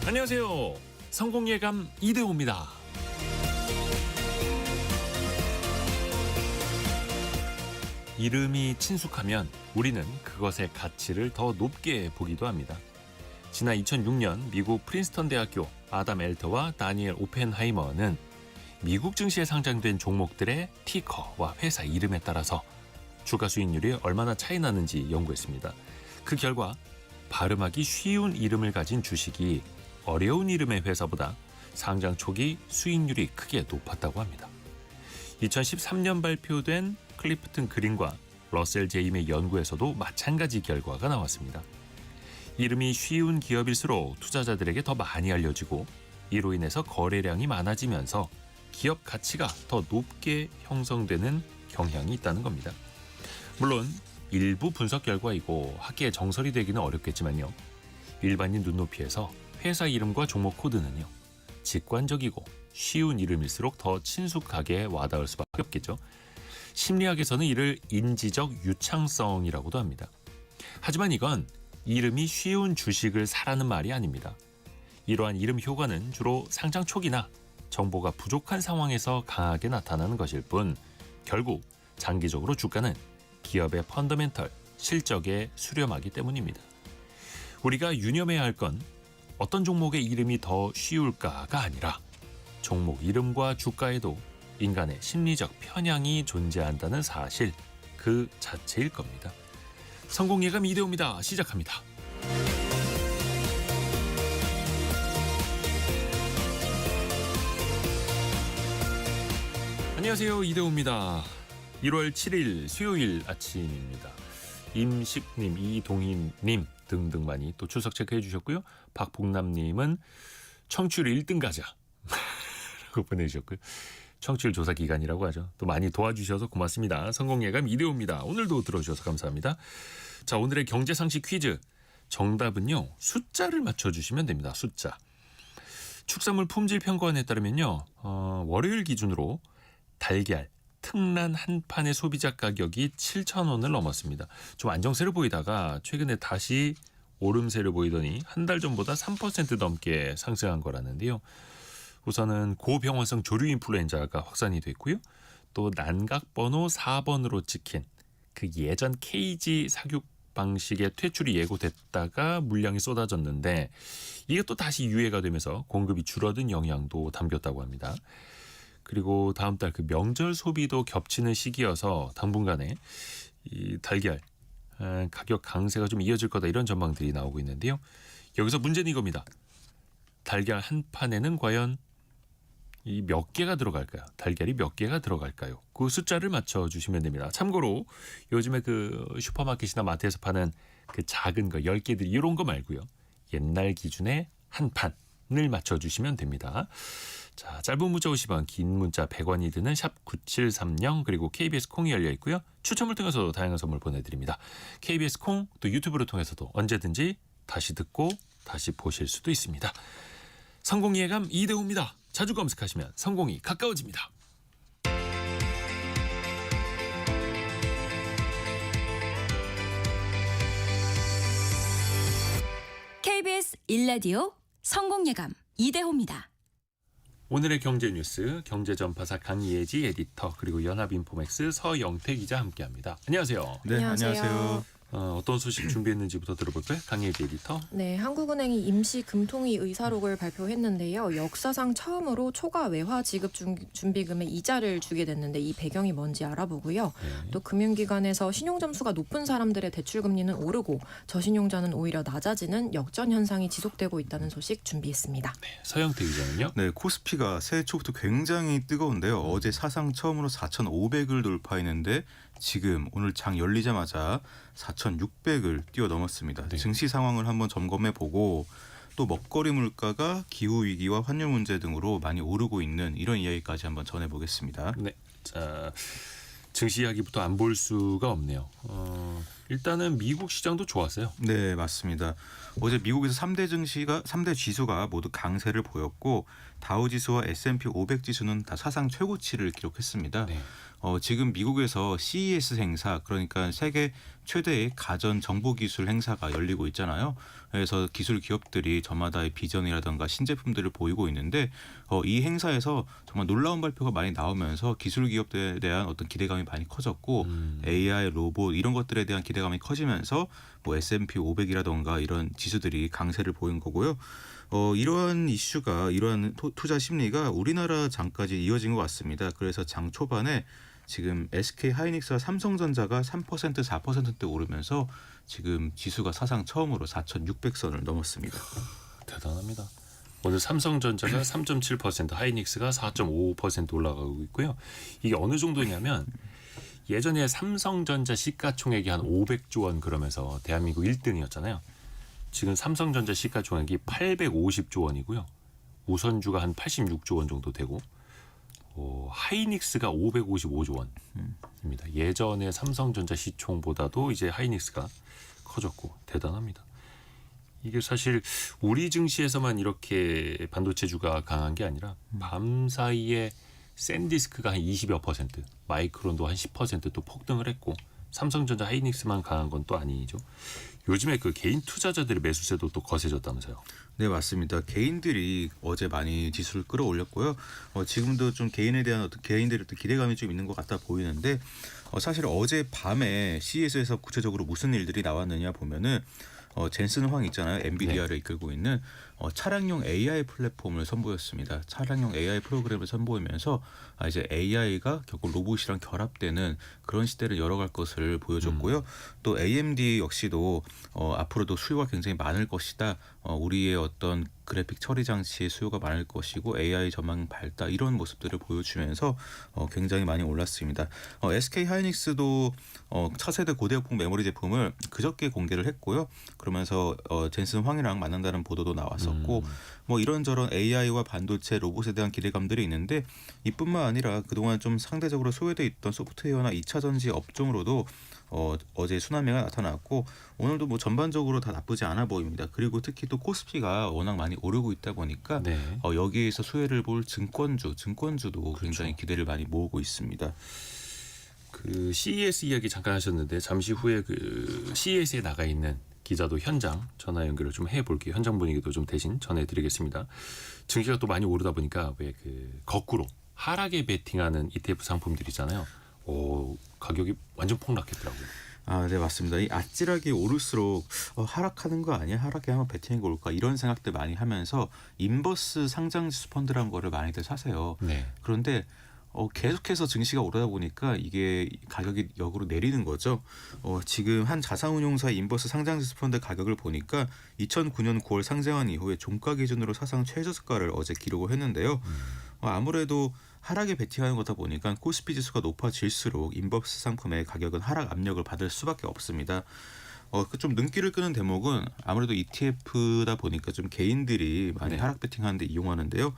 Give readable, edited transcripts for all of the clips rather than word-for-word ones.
안녕하세요. 성공예감 이대호입니다. 이름이 친숙하면 우리는 그것의 가치를 더 높게 보기도 합니다. 지난 2006년 미국 프린스턴 대학교 아담 엘터와 다니엘 오펜하이머는 미국 증시에 상장된 종목들의 티커와 회사 이름에 따라서 주가 수익률이 얼마나 차이 나는지 연구했습니다. 그 결과 발음하기 쉬운 이름을 가진 주식이 어려운 이름의 회사보다 상장 초기 수익률이 크게 높았다고 합니다. 2013년 발표된 클리프튼 그린과 러셀 제임의 연구에서도 마찬가지 결과가 나왔습니다. 이름이 쉬운 기업일수록 투자자들에게 더 많이 알려지고 이로 인해서 거래량이 많아지면서 기업 가치가 더 높게 형성되는 경향이 있다는 겁니다. 물론 일부 분석 결과이고 학계의 정설이 되기는 어렵겠지만요. 일반인 눈높이에서 회사 이름과 종목 코드는요. 직관적이고 쉬운 이름일수록 더 친숙하게 와닿을 수밖에 없겠죠. 심리학에서는 이를 인지적 유창성이라고도 합니다. 하지만 이건 이름이 쉬운 주식을 사라는 말이 아닙니다. 이러한 이름 효과는 주로 상장 초기나 정보가 부족한 상황에서 강하게 나타나는 것일 뿐 결국 장기적으로 주가는 기업의 펀더멘털, 실적에 수렴하기 때문입니다. 우리가 유념해야 할 건 어떤 종목의 이름이 더 쉬울까가 아니라 종목 이름과 주가에도 인간의 심리적 편향이 존재한다는 사실 그 자체일 겁니다. 성공예감 이대호입니다. 시작합니다. 안녕하세요. 이대호입니다. 1월 7일 수요일 아침입니다. 임식님, 이동희님 등등 많이 또 출석 체크해 주셨고요. 박복남님은 청취율 1등 가자 라고 보내주셨고요. 청취율 조사 기간이라고 하죠. 또 많이 도와주셔서 고맙습니다. 성공예감 이대호입니다. 오늘도 들어주셔서 감사합니다. 자, 오늘의 경제상식 퀴즈 정답은요. 숫자를 맞춰주시면 됩니다. 숫자. 축산물 품질 평가원에 따르면요. 월요일 기준으로 달걀 특란 한 판의 소비자 가격이 7,000원을 넘었습니다. 좀 안정세를 보이다가 최근에 다시 오름세를 보이더니 한 달 전보다 3% 넘게 상승한 거라는데요. 우선은 고병원성 조류 인플루엔자가 확산이 됐고요. 또 난각번호 4번으로 찍힌 그 예전 케이지 사육 방식의 퇴출이 예고됐다가 물량이 쏟아졌는데 이게 또 다시 유예가 되면서 공급이 줄어든 영향도 담겼다고 합니다. 그리고 다음 달 그 명절 소비도 겹치는 시기여서 당분간에 이 달걀 가격 강세가 좀 이어질 거다 이런 전망들이 나오고 있는데요. 여기서 문제는 이겁니다. 달걀 한 판에는 과연 이 몇 개가 들어갈까요? 달걀이 몇 개가 들어갈까요? 그 숫자를 맞춰주시면 됩니다. 참고로 요즘에 그 슈퍼마켓이나 마트에서 파는 그 작은 거 10개들 이런 거 말고요. 옛날 기준의 한 판을 맞춰주시면 됩니다. 자, 짧은 문자 50원, 긴 문자 100원이 드는 샵 9730 그리고 KBS 콩이 열려 있고요. 추첨을 통해서 다양한 선물 보내드립니다. KBS 콩 또 유튜브를 통해서도 언제든지 다시 듣고 다시 보실 수도 있습니다. 성공예감 이대호입니다. 자주 검색하시면 성공이 가까워집니다. KBS 1라디오 성공예감 이대호입니다. 오늘의 경제뉴스 경제전파사 강예지 에디터 그리고 연합인포맥스 서영태 기자 함께합니다. 안녕하세요. 네, 안녕하세요. 어떤 소식 준비했는지부터 들어볼까요? 강예지 에디터. 네, 한국은행이 임시 금통위 의사록을 발표했는데요. 역사상 처음으로 초과 외화 지급 준비금의 이자를 주게 됐는데 이 배경이 뭔지 알아보고요. 네. 또 금융기관에서 신용점수가 높은 사람들의 대출금리는 오르고 저신용자는 오히려 낮아지는 역전 현상이 지속되고 있다는 소식 준비했습니다. 네, 서영태 기자는요? 네, 코스피가 새해 초부터 굉장히 뜨거운데요. 어제 사상 처음으로 4,500을 돌파했는데 지금 오늘 장 열리자마자 4,600을 뛰어넘었습니다. 네. 증시 상황을 한번 점검해보고 또 먹거리 물가가 기후위기와 환율 문제 등으로 많이 오르고 있는 이런 이야기까지 한번 전해보겠습니다. 네. 자, 증시 이야기부터 안 볼 수가 없네요. 일단은 미국 시장도 좋았어요. 네, 맞습니다. 어제 미국에서 3대 지수가 모두 강세를 보였고 다우지수와 S&P 500 지수는 다 사상 최고치를 기록했습니다. 네. 지금 미국에서 CES 행사, 그러니까 세계 최대의 가전 정보 기술 행사가 열리고 있잖아요. 그래서 기술 기업들이 저마다의 비전이라든가 신제품들을 보이고 있는데 이 행사에서 정말 놀라운 발표가 많이 나오면서 기술 기업들에 대한 어떤 기대감이 많이 커졌고 AI, 로봇 이런 것들에 대한 기대감이 커지면서 뭐 S&P 500이라든가 이런 지수들이 강세를 보인 거고요. 이러한 이슈가 이러한 투자 심리가 우리나라 장까지 이어진 것 같습니다. 그래서 장 초반에 지금 SK 하이닉스와 삼성전자가 3% 4%대 오르면서 지금 지수가 사상 처음으로 4,600선을 넘었습니다. 대단합니다. 오늘 삼성전자가 3.7%, 하이닉스가 4.5% 올라가고 있고요. 이게 어느 정도냐면 예전에 삼성전자 시가총액이 한 500조 원 그러면서 대한민국 1등이었잖아요. 지금 삼성전자 시가총액이 850조 원이고요. 우선주가 한 86조 원 정도 되고 하이닉스가 555조 원입니다. 예전에 삼성전자 시총보다도 이제 하이닉스가 커졌고 대단합니다. 이게 사실 우리 증시에서만 이렇게 반도체주가 강한 게 아니라 밤 사이에 샌디스크가 한 20여 %, 마이크론도 한 10% 또 폭등을 했고 삼성전자 하이닉스만 강한 건 또 아니죠. 요즘에 그 개인 투자자들의 매수세도 또 거세졌다면서요. 네, 맞습니다. 개인들이 어제 많이 지수를 끌어올렸고요. 지금도 좀 개인들의 어떤 기대감이 좀 있는 것 같아 보이는데 사실 어제 밤에 CES에서 구체적으로 무슨 일들이 나왔느냐 보면은 젠슨 황 있잖아요. 엔비디아를 이끌고 있는 차량용 AI 플랫폼을 선보였습니다. 차량용 AI 프로그램을 선보이면서 이제 AI가 결국 로봇이랑 결합되는 그런 시대를 열어갈 것을 보여줬고요. 또 AMD 역시도 앞으로도 수요가 굉장히 많을 것이다. 우리의 어떤 그래픽 처리 장치의 수요가 많을 것이고 AI 전망 밝다 이런 모습들을 보여주면서 굉장히 많이 올랐습니다. SK 하이닉스도 차세대 고대역폭 메모리 제품을 그저께 공개를 했고요. 그러면서 젠슨 황이랑 만난다는 보도도 나왔었고 뭐 이런저런 AI와 반도체 로봇에 대한 기대감들이 있는데 이뿐만 아니라 그동안 좀 상대적으로 소외돼 있던 소프트웨어나 2차 전지 업종으로도 어제 순환매가 나타났고 오늘도 뭐 전반적으로 다 나쁘지 않아 보입니다. 그리고 특히 또 코스피가 워낙 많이 오르고 있다 보니까 네. 여기에서 수혜를 볼 증권주도 굉장히 기대를 많이 모으고 있습니다. 그 CES 이야기 잠깐 하셨는데 잠시 후에 그 CES에 나가 있는 기자도 현장 전화 연결을 좀 해볼게요. 현장 분위기도 좀 대신 전해드리겠습니다. 증시가 또 많이 오르다 보니까 왜 그 거꾸로 하락에 베팅하는 ETF 상품들이잖아요. 가격이 완전 폭락했더라고요. 네, 맞습니다. 이 아찔하게 오를수록 하락하는 거 아니야? 하락에 한번 베팅해 볼까? 이런 생각들 많이 하면서 인버스 상장지수 펀드라는 거를 많이들 사세요. 네. 그런데 계속해서 증시가 오르다 보니까 이게 가격이 역으로 내리는 거죠. 지금 한 자산운용사 인버스 상장지수 펀드 가격을 보니까 2009년 9월 상장한 이후에 종가 기준으로 사상 최저가를 어제 기록을 했는데요. 아무래도 하락에 베팅하는 거다 보니까 코스피 지수가 높아질수록 인버스 상품의 가격은 하락 압력을 받을 수밖에 없습니다. 좀 눈길을 끄는 대목은 아무래도 ETF다 보니까 좀 개인들이 많이 하락 베팅하는데 이용하는데요.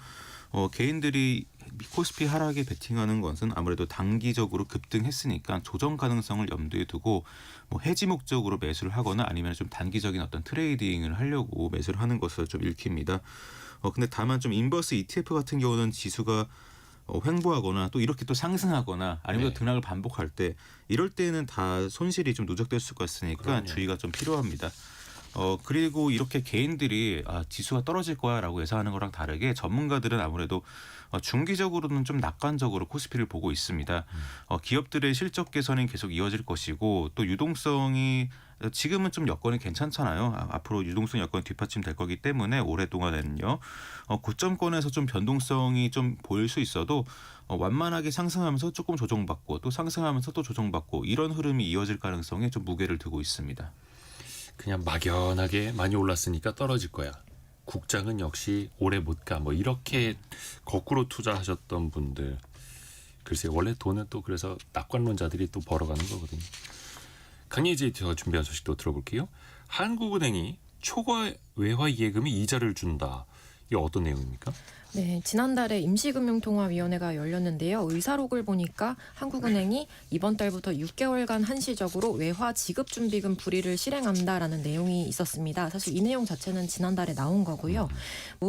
개인들이 코스피 하락에 베팅하는 것은 아무래도 단기적으로 급등했으니까 조정 가능성을 염두에 두고 뭐 해지 목적으로 매수를 하거나 아니면 좀 단기적인 어떤 트레이딩을 하려고 매수를 하는 것을 좀 읽힙니다. 근데 다만 좀 인버스 ETF 같은 경우는 지수가 횡보하거나 또 이렇게 또 상승하거나 아니면 네. 등락을 반복할 때 이럴 때는 다 손실이 좀 누적될 수가 있으니까 그럼요. 주의가 좀 필요합니다. 그리고 이렇게 개인들이 지수가 떨어질 거야라고 예상하는 거랑 다르게 전문가들은 아무래도 중기적으로는 좀 낙관적으로 코스피를 보고 있습니다. 기업들의 실적 개선이 계속 이어질 것이고 또 유동성이 지금은 좀 여건이 괜찮잖아요. 앞으로 유동성 여건이 뒷받침될 거기 때문에 오랫동안에는요. 고점권에서 좀 변동성이 좀 보일 수 있어도 완만하게 상승하면서 조금 조정받고 또 상승하면서 또 조정받고 이런 흐름이 이어질 가능성에 좀 무게를 두고 있습니다. 그냥 막연하게 많이 올랐으니까 떨어질 거야. 국장은 역시 오래 못 가. 뭐 이렇게 거꾸로 투자하셨던 분들. 글쎄요. 원래 돈은 또 그래서 낙관론자들이 또 벌어가는 거거든요. 강예지 에디터가 준비한 소식도 들어볼게요. 한국은행이 초과 외화 예금에 이자를 준다. 이게 어떤 내용입니까? 네, 지난달에 임시금융통화위원회가 열렸는데요. 의사록을 보니까 한국은행이 이번 달부터 6개월간 한시적으로 외화 지급준비금 불이를 실행한다라는 내용이 있었습니다. 사실 이 내용 자체는 지난달에 나온 거고요.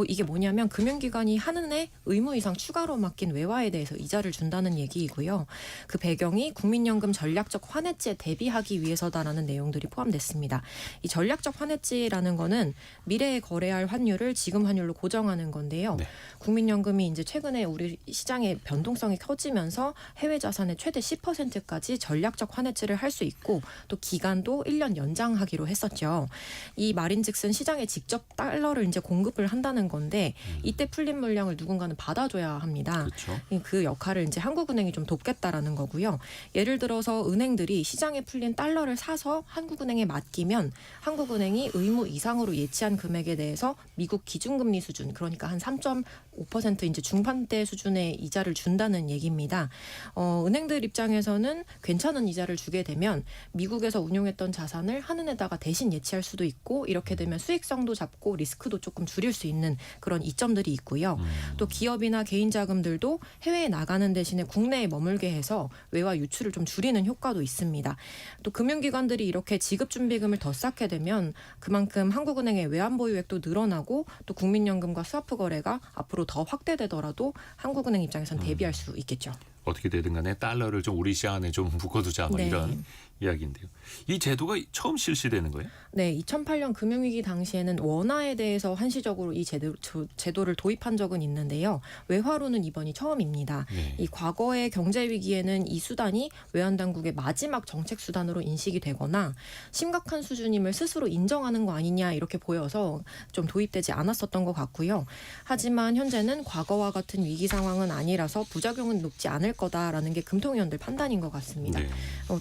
이게 뭐냐면 금융기관이 한 해 의무 이상 추가로 맡긴 외화에 대해서 이자를 준다는 얘기이고요. 그 배경이 국민연금 전략적 환해지에 대비하기 위해서다라는 내용들이 포함됐습니다. 이 전략적 환해지라는 거는 미래에 거래할 환율을 지금 환율로 고정하는 건데요. 네. 국민연금이 이제 최근에 우리 시장의 변동성이 커지면서 해외 자산의 최대 10%까지 전략적 환해지를 할 수 있고 또 기간도 1년 연장하기로 했었죠. 이 말인즉슨 시장에 직접 달러를 이제 공급을 한다는 건데 이때 풀린 물량을 누군가는 받아줘야 합니다. 그렇죠. 그 역할을 이제 한국은행이 좀 돕겠다라는 거고요. 예를 들어서 은행들이 시장에 풀린 달러를 사서 한국은행에 맡기면 한국은행이 의무 이상으로 예치한 금액에 대해서 미국 기준금리 수준 그러니까 한 3.5% 이제 중반대 수준의 이자를 준다는 얘기입니다. 은행들 입장에서는 괜찮은 이자를 주게 되면 미국에서 운용했던 자산을 한은에다가 대신 예치할 수도 있고 이렇게 되면 수익성도 잡고 리스크도 조금 줄일 수 있는 그런 이점들이 있고요. 또 기업이나 개인 자금들도 해외에 나가는 대신에 국내에 머물게 해서 외화 유출을 좀 줄이는 효과도 있습니다. 또 금융기관들이 이렇게 지급준비금을 더 쌓게 되면 그만큼 한국은행의 외환 보유액도 늘어나고 또 국민연금과 스와프 거래가 앞으로 더 확대되더라도 한국은행 입장에서는 대비할 수 있겠죠. 어떻게 되든 간에 달러를 좀 우리 시장 안에 좀 묶어두자 뭐 네. 이런 이야기인데요. 이 제도가 처음 실시되는 거예요? 네, 2008년 금융위기 당시에는 원화에 대해서 한시적으로 이 제도를 도입한 적은 있는데요. 외화로는 이번이 처음입니다. 네. 이 과거의 경제 위기에는 이 수단이 외환당국의 마지막 정책 수단으로 인식이 되거나 심각한 수준임을 스스로 인정하는 거 아니냐 이렇게 보여서 좀 도입되지 않았었던 것 같고요. 하지만 현재는 과거와 같은 위기 상황은 아니라서 부작용은 높지 않을 거다라는 게 금통위원들 판단인 것 같습니다. 네.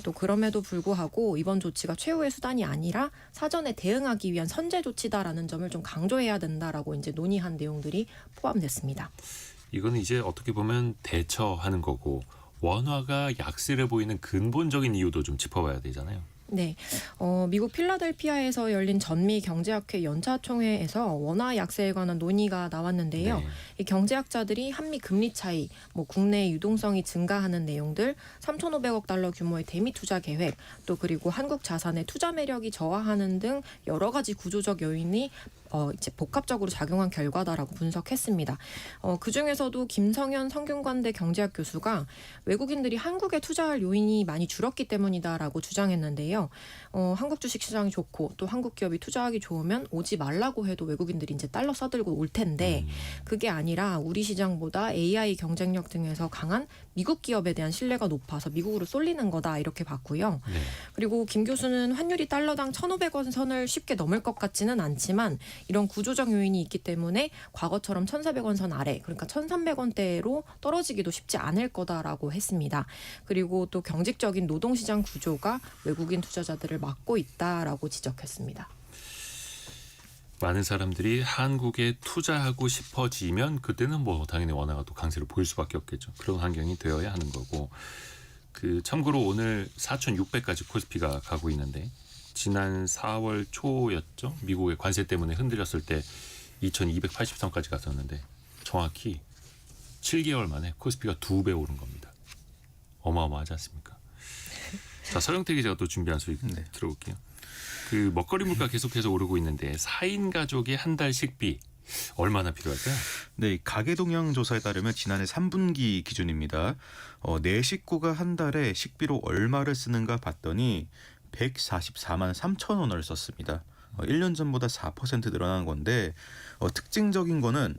또 그럼에도 불구하고 이번 조치가 최후의 수단이 아니라 사전에 대응하기 위한 선제 조치다라는 점을 좀 강조해야 된다라고 이제 논의한 내용들이 포함됐습니다. 이거는 이제 어떻게 보면 대처하는 거고 원화가 약세를 보이는 근본적인 이유도 좀 짚어봐야 되잖아요. 네, 미국 필라델피아에서 열린 전미 경제학회 연차 총회에서 원화 약세에 관한 논의가 나왔는데요. 네. 이 경제학자들이 한미 금리 차이, 국내 유동성이 증가하는 내용들, 3,500억 달러 규모의 대미 투자 계획, 또 그리고 한국 자산의 투자 매력이 저하하는 등 여러 가지 구조적 요인이 이제 복합적으로 작용한 결과다라고 분석했습니다. 그 중에서도 김성현 성균관대 경제학 교수가 외국인들이 한국에 투자할 요인이 많이 줄었기 때문이다라고 주장했는데요. 한국 주식 시장이 좋고 또 한국 기업이 투자하기 좋으면 오지 말라고 해도 외국인들이 이제 달러 써들고 올 텐데 그게 아니라 우리 시장보다 AI 경쟁력 등에서 강한 미국 기업에 대한 신뢰가 높아서 미국으로 쏠리는 거다 이렇게 봤고요. 네. 그리고 김 교수는 환율이 달러당 1,500원 선을 쉽게 넘을 것 같지는 않지만 이런 구조적 요인이 있기 때문에 과거처럼 1,400원 선 아래 그러니까 1,300원대로 떨어지기도 쉽지 않을 거다라고 했습니다. 그리고 또 경직적인 노동시장 구조가 외국인 투자자들을 막고 있다라고 지적했습니다. 많은 사람들이 한국에 투자하고 싶어지면 그때는 뭐 당연히 원화가 또 강세를 보일 수밖에 없겠죠. 그런 환경이 되어야 하는 거고. 참고로 오늘 4,600까지 코스피가 가고 있는데 지난 4월 초였죠. 미국의 관세 때문에 흔들렸을 때 2,280선까지 갔었는데 정확히 7개월 만에 코스피가 2배 오른 겁니다. 어마어마하지 않습니까? 자, 서영태 기자가 또 준비한 소리 들어볼게요. 먹거리 물가 계속해서 오르고 있는데 4인 가족의 한 달 식비 얼마나 필요할까요? 네, 가계동향 조사에 따르면 지난해 3분기 기준입니다. 내 식구가 한 달에 식비로 얼마를 쓰는가 봤더니 144만 3천 원을 썼습니다. 1년 전보다 4% 늘어난 건데 특징적인 거는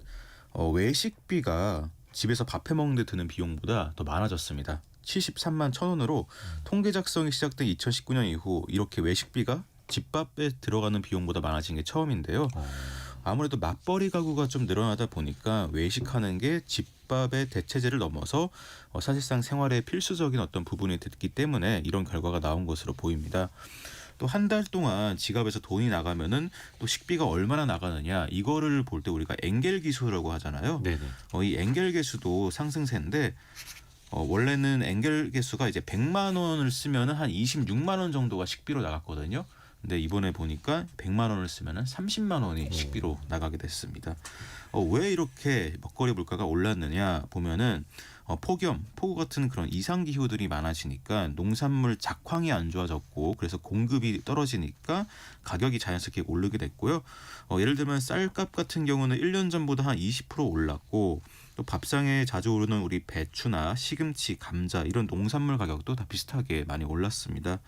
외식비가 집에서 밥해 먹는 데 드는 비용보다 더 많아졌습니다. 73만 1천 원으로 통계 작성이 시작된 2019년 이후 이렇게 외식비가 집밥에 들어가는 비용보다 많아진 게 처음인데요. 아무래도 맞벌이 가구가 좀 늘어나다 보니까 외식하는 게 집밥의 대체제를 넘어서 사실상 생활의 필수적인 어떤 부분이 됐기 때문에 이런 결과가 나온 것으로 보입니다. 또 한 달 동안 지갑에서 돈이 나가면은 또 식비가 얼마나 나가느냐 이거를 볼 때 우리가 엔겔 기수라고 하잖아요. 네네. 이 엔겔 개수도 상승세인데 원래는 엔겔 개수가 이제 100만 원을 쓰면은 한 26만 원 정도가 식비로 나갔거든요. 근데 이번에 보니까 100만 원을 쓰면은 30만 원이 식비로 나가게 됐습니다. 왜 이렇게 먹거리 물가가 올랐느냐 보면은 폭염, 폭우 같은 그런 이상 기후들이 많아지니까 농산물 작황이 안 좋아졌고 그래서 공급이 떨어지니까 가격이 자연스럽게 오르게 됐고요. 예를 들면 쌀값 같은 경우는 1년 전보다 한 20% 올랐고 또 밥상에 자주 오르는 우리 배추나 시금치, 감자 이런 농산물 가격도 다 비슷하게 많이 올랐습니다.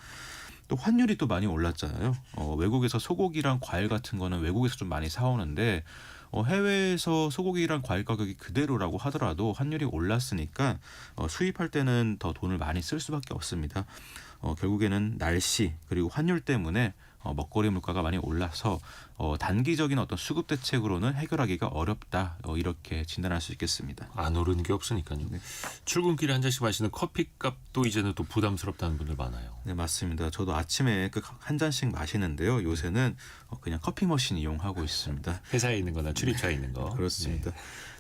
또 환율이 또 많이 올랐잖아요. 외국에서 소고기랑 과일 같은 거는 외국에서 좀 많이 사오는데 해외에서 소고기랑 과일 가격이 그대로라고 하더라도 환율이 올랐으니까 수입할 때는 더 돈을 많이 쓸 수밖에 없습니다. 결국에는 날씨 그리고 환율 때문에 먹거리 물가가 많이 올라서 단기적인 어떤 수급 대책으로는 해결하기가 어렵다 이렇게 진단할 수 있겠습니다. 안 오르는 게 없으니까요. 네. 출근길에 한 잔씩 마시는 커피값도 이제는 또 부담스럽다는 분들 많아요. 네, 맞습니다. 저도 아침에 한 잔씩 마시는데요. 요새는 그냥 커피 머신 이용하고 있습니다. 회사에 있는 거나 출입처에 있는 거. 그렇습니다.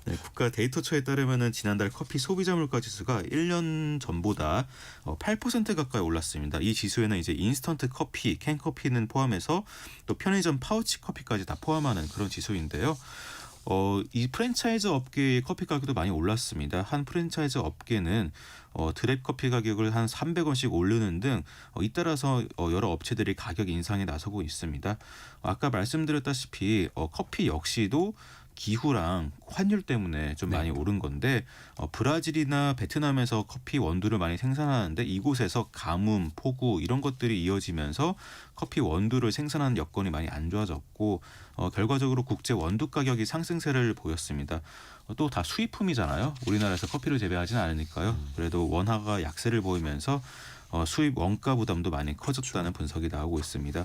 네, 국가 데이터처에 따르면은 지난달 커피 소비자 물가 지수가 1년 전보다 8% 가까이 올랐습니다. 이 지수에는 이제 인스턴트 커피, 캔 커피는 포함해서 또 편의점 파우치 커피까지 다 포함하는 그런 지수인데요. 이 프랜차이즈 업계의 커피 가격도 많이 올랐습니다. 한 프랜차이즈 업계는 드랩 커피 가격을 한 300원씩 오르는 등 잇따라서 여러 업체들이 가격 인상에 나서고 있습니다. 아까 말씀드렸다시피 커피 역시도 기후랑 환율 때문에 좀 많이 오른 건데 브라질이나 베트남에서 커피 원두를 많이 생산하는데 이곳에서 가뭄, 폭우 이런 것들이 이어지면서 커피 원두를 생산하는 여건이 많이 안 좋아졌고 결과적으로 국제 원두 가격이 상승세를 보였습니다. 또 다 수입품이잖아요. 우리나라에서 커피를 재배하지는 않으니까요. 그래도 원화가 약세를 보이면서 수입 원가 부담도 많이 커졌다는 분석이 나오고 있습니다.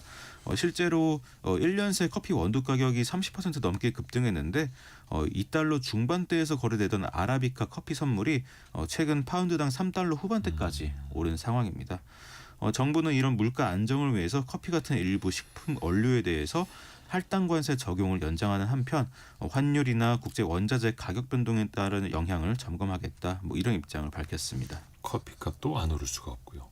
실제로 1년 새 커피 원두 가격이 30% 넘게 급등했는데 $2 중반대에서 거래되던 아라비카 커피 선물이 최근 파운드당 $3 후반대까지 오른 상황입니다. 정부는 이런 물가 안정을 위해서 커피 같은 일부 식품 원료에 대해서 할당 관세 적용을 연장하는 한편 환율이나 국제 원자재 가격 변동에 따른 영향을 점검하겠다. 이런 입장을 밝혔습니다. 커피값도 안 오를 수가 없고요.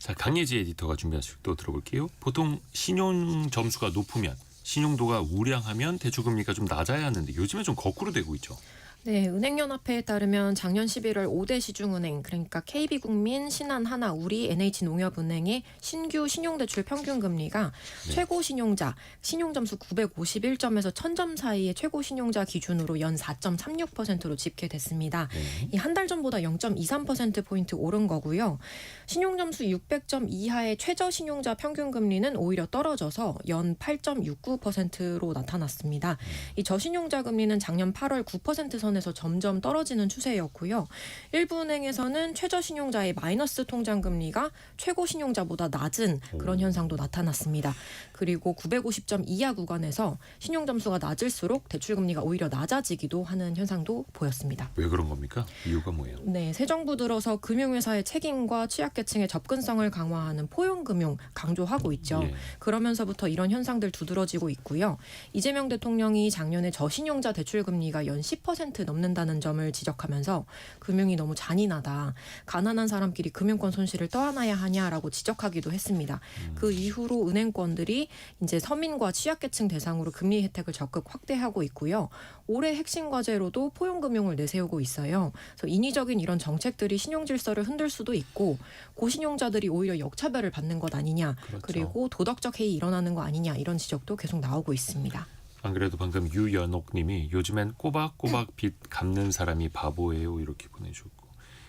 자, 강예지 에디터가 준비한 소식 또 들어볼게요. 보통 신용 점수가 높으면 신용도가 우량하면 대출금리가 좀 낮아야 하는데 요즘에 좀 거꾸로 되고 있죠. 네, 은행연합회에 따르면 작년 11월 5대 시중은행 그러니까 KB국민, 신한하나, 우리, NH농협은행의 신규 신용대출 평균금리가 최고 신용자, 신용점수 951점에서 1000점 사이의 최고 신용자 기준으로 연 4.36%로 집계됐습니다. 이 한 달 전보다 0.23%포인트 오른 거고요. 신용점수 600점 이하의 최저 신용자 평균금리는 오히려 떨어져서 연 8.69%로 나타났습니다. 이 저신용자 금리는 작년 8월 9% 선에서 점점 떨어지는 추세였고요. 일부 은행에서는 최저 신용자의 마이너스 통장 금리가 최고 신용자보다 낮은 그런 현상도 나타났습니다. 그리고 950점 이하 구간에서 신용 점수가 낮을수록 대출 금리가 오히려 낮아지기도 하는 현상도 보였습니다. 왜 그런 겁니까? 이유가 뭐예요? 네, 새 정부 들어서 금융회사의 책임과 취약계층의 접근성을 강화하는 포용금융 강조하고 있죠. 예. 그러면서부터 이런 현상들 두드러지고 있고요. 이재명 대통령이 작년에 저신용자 대출 금리가 연 10% 넘는다는 점을 지적하면서 금융이 너무 잔인하다. 가난한 사람끼리 금융권 손실을 떠안아야 하냐라고 지적하기도 했습니다. 그 이후로 은행권들이 이제 서민과 취약계층 대상으로 금리 혜택을 적극 확대하고 있고요. 올해 핵심 과제로도 포용금융을 내세우고 있어요. 그래서 인위적인 이런 정책들이 신용 질서를 흔들 수도 있고 고신용자들이 오히려 역차별을 받는 것 아니냐. 그렇죠. 그리고 도덕적 해이 일어나는 거 아니냐 이런 지적도 계속 나오고 있습니다. 안 그래도 방금 유연옥님이 요즘엔 꼬박꼬박 빚 갚는 사람이 바보예요 이렇게 보내주고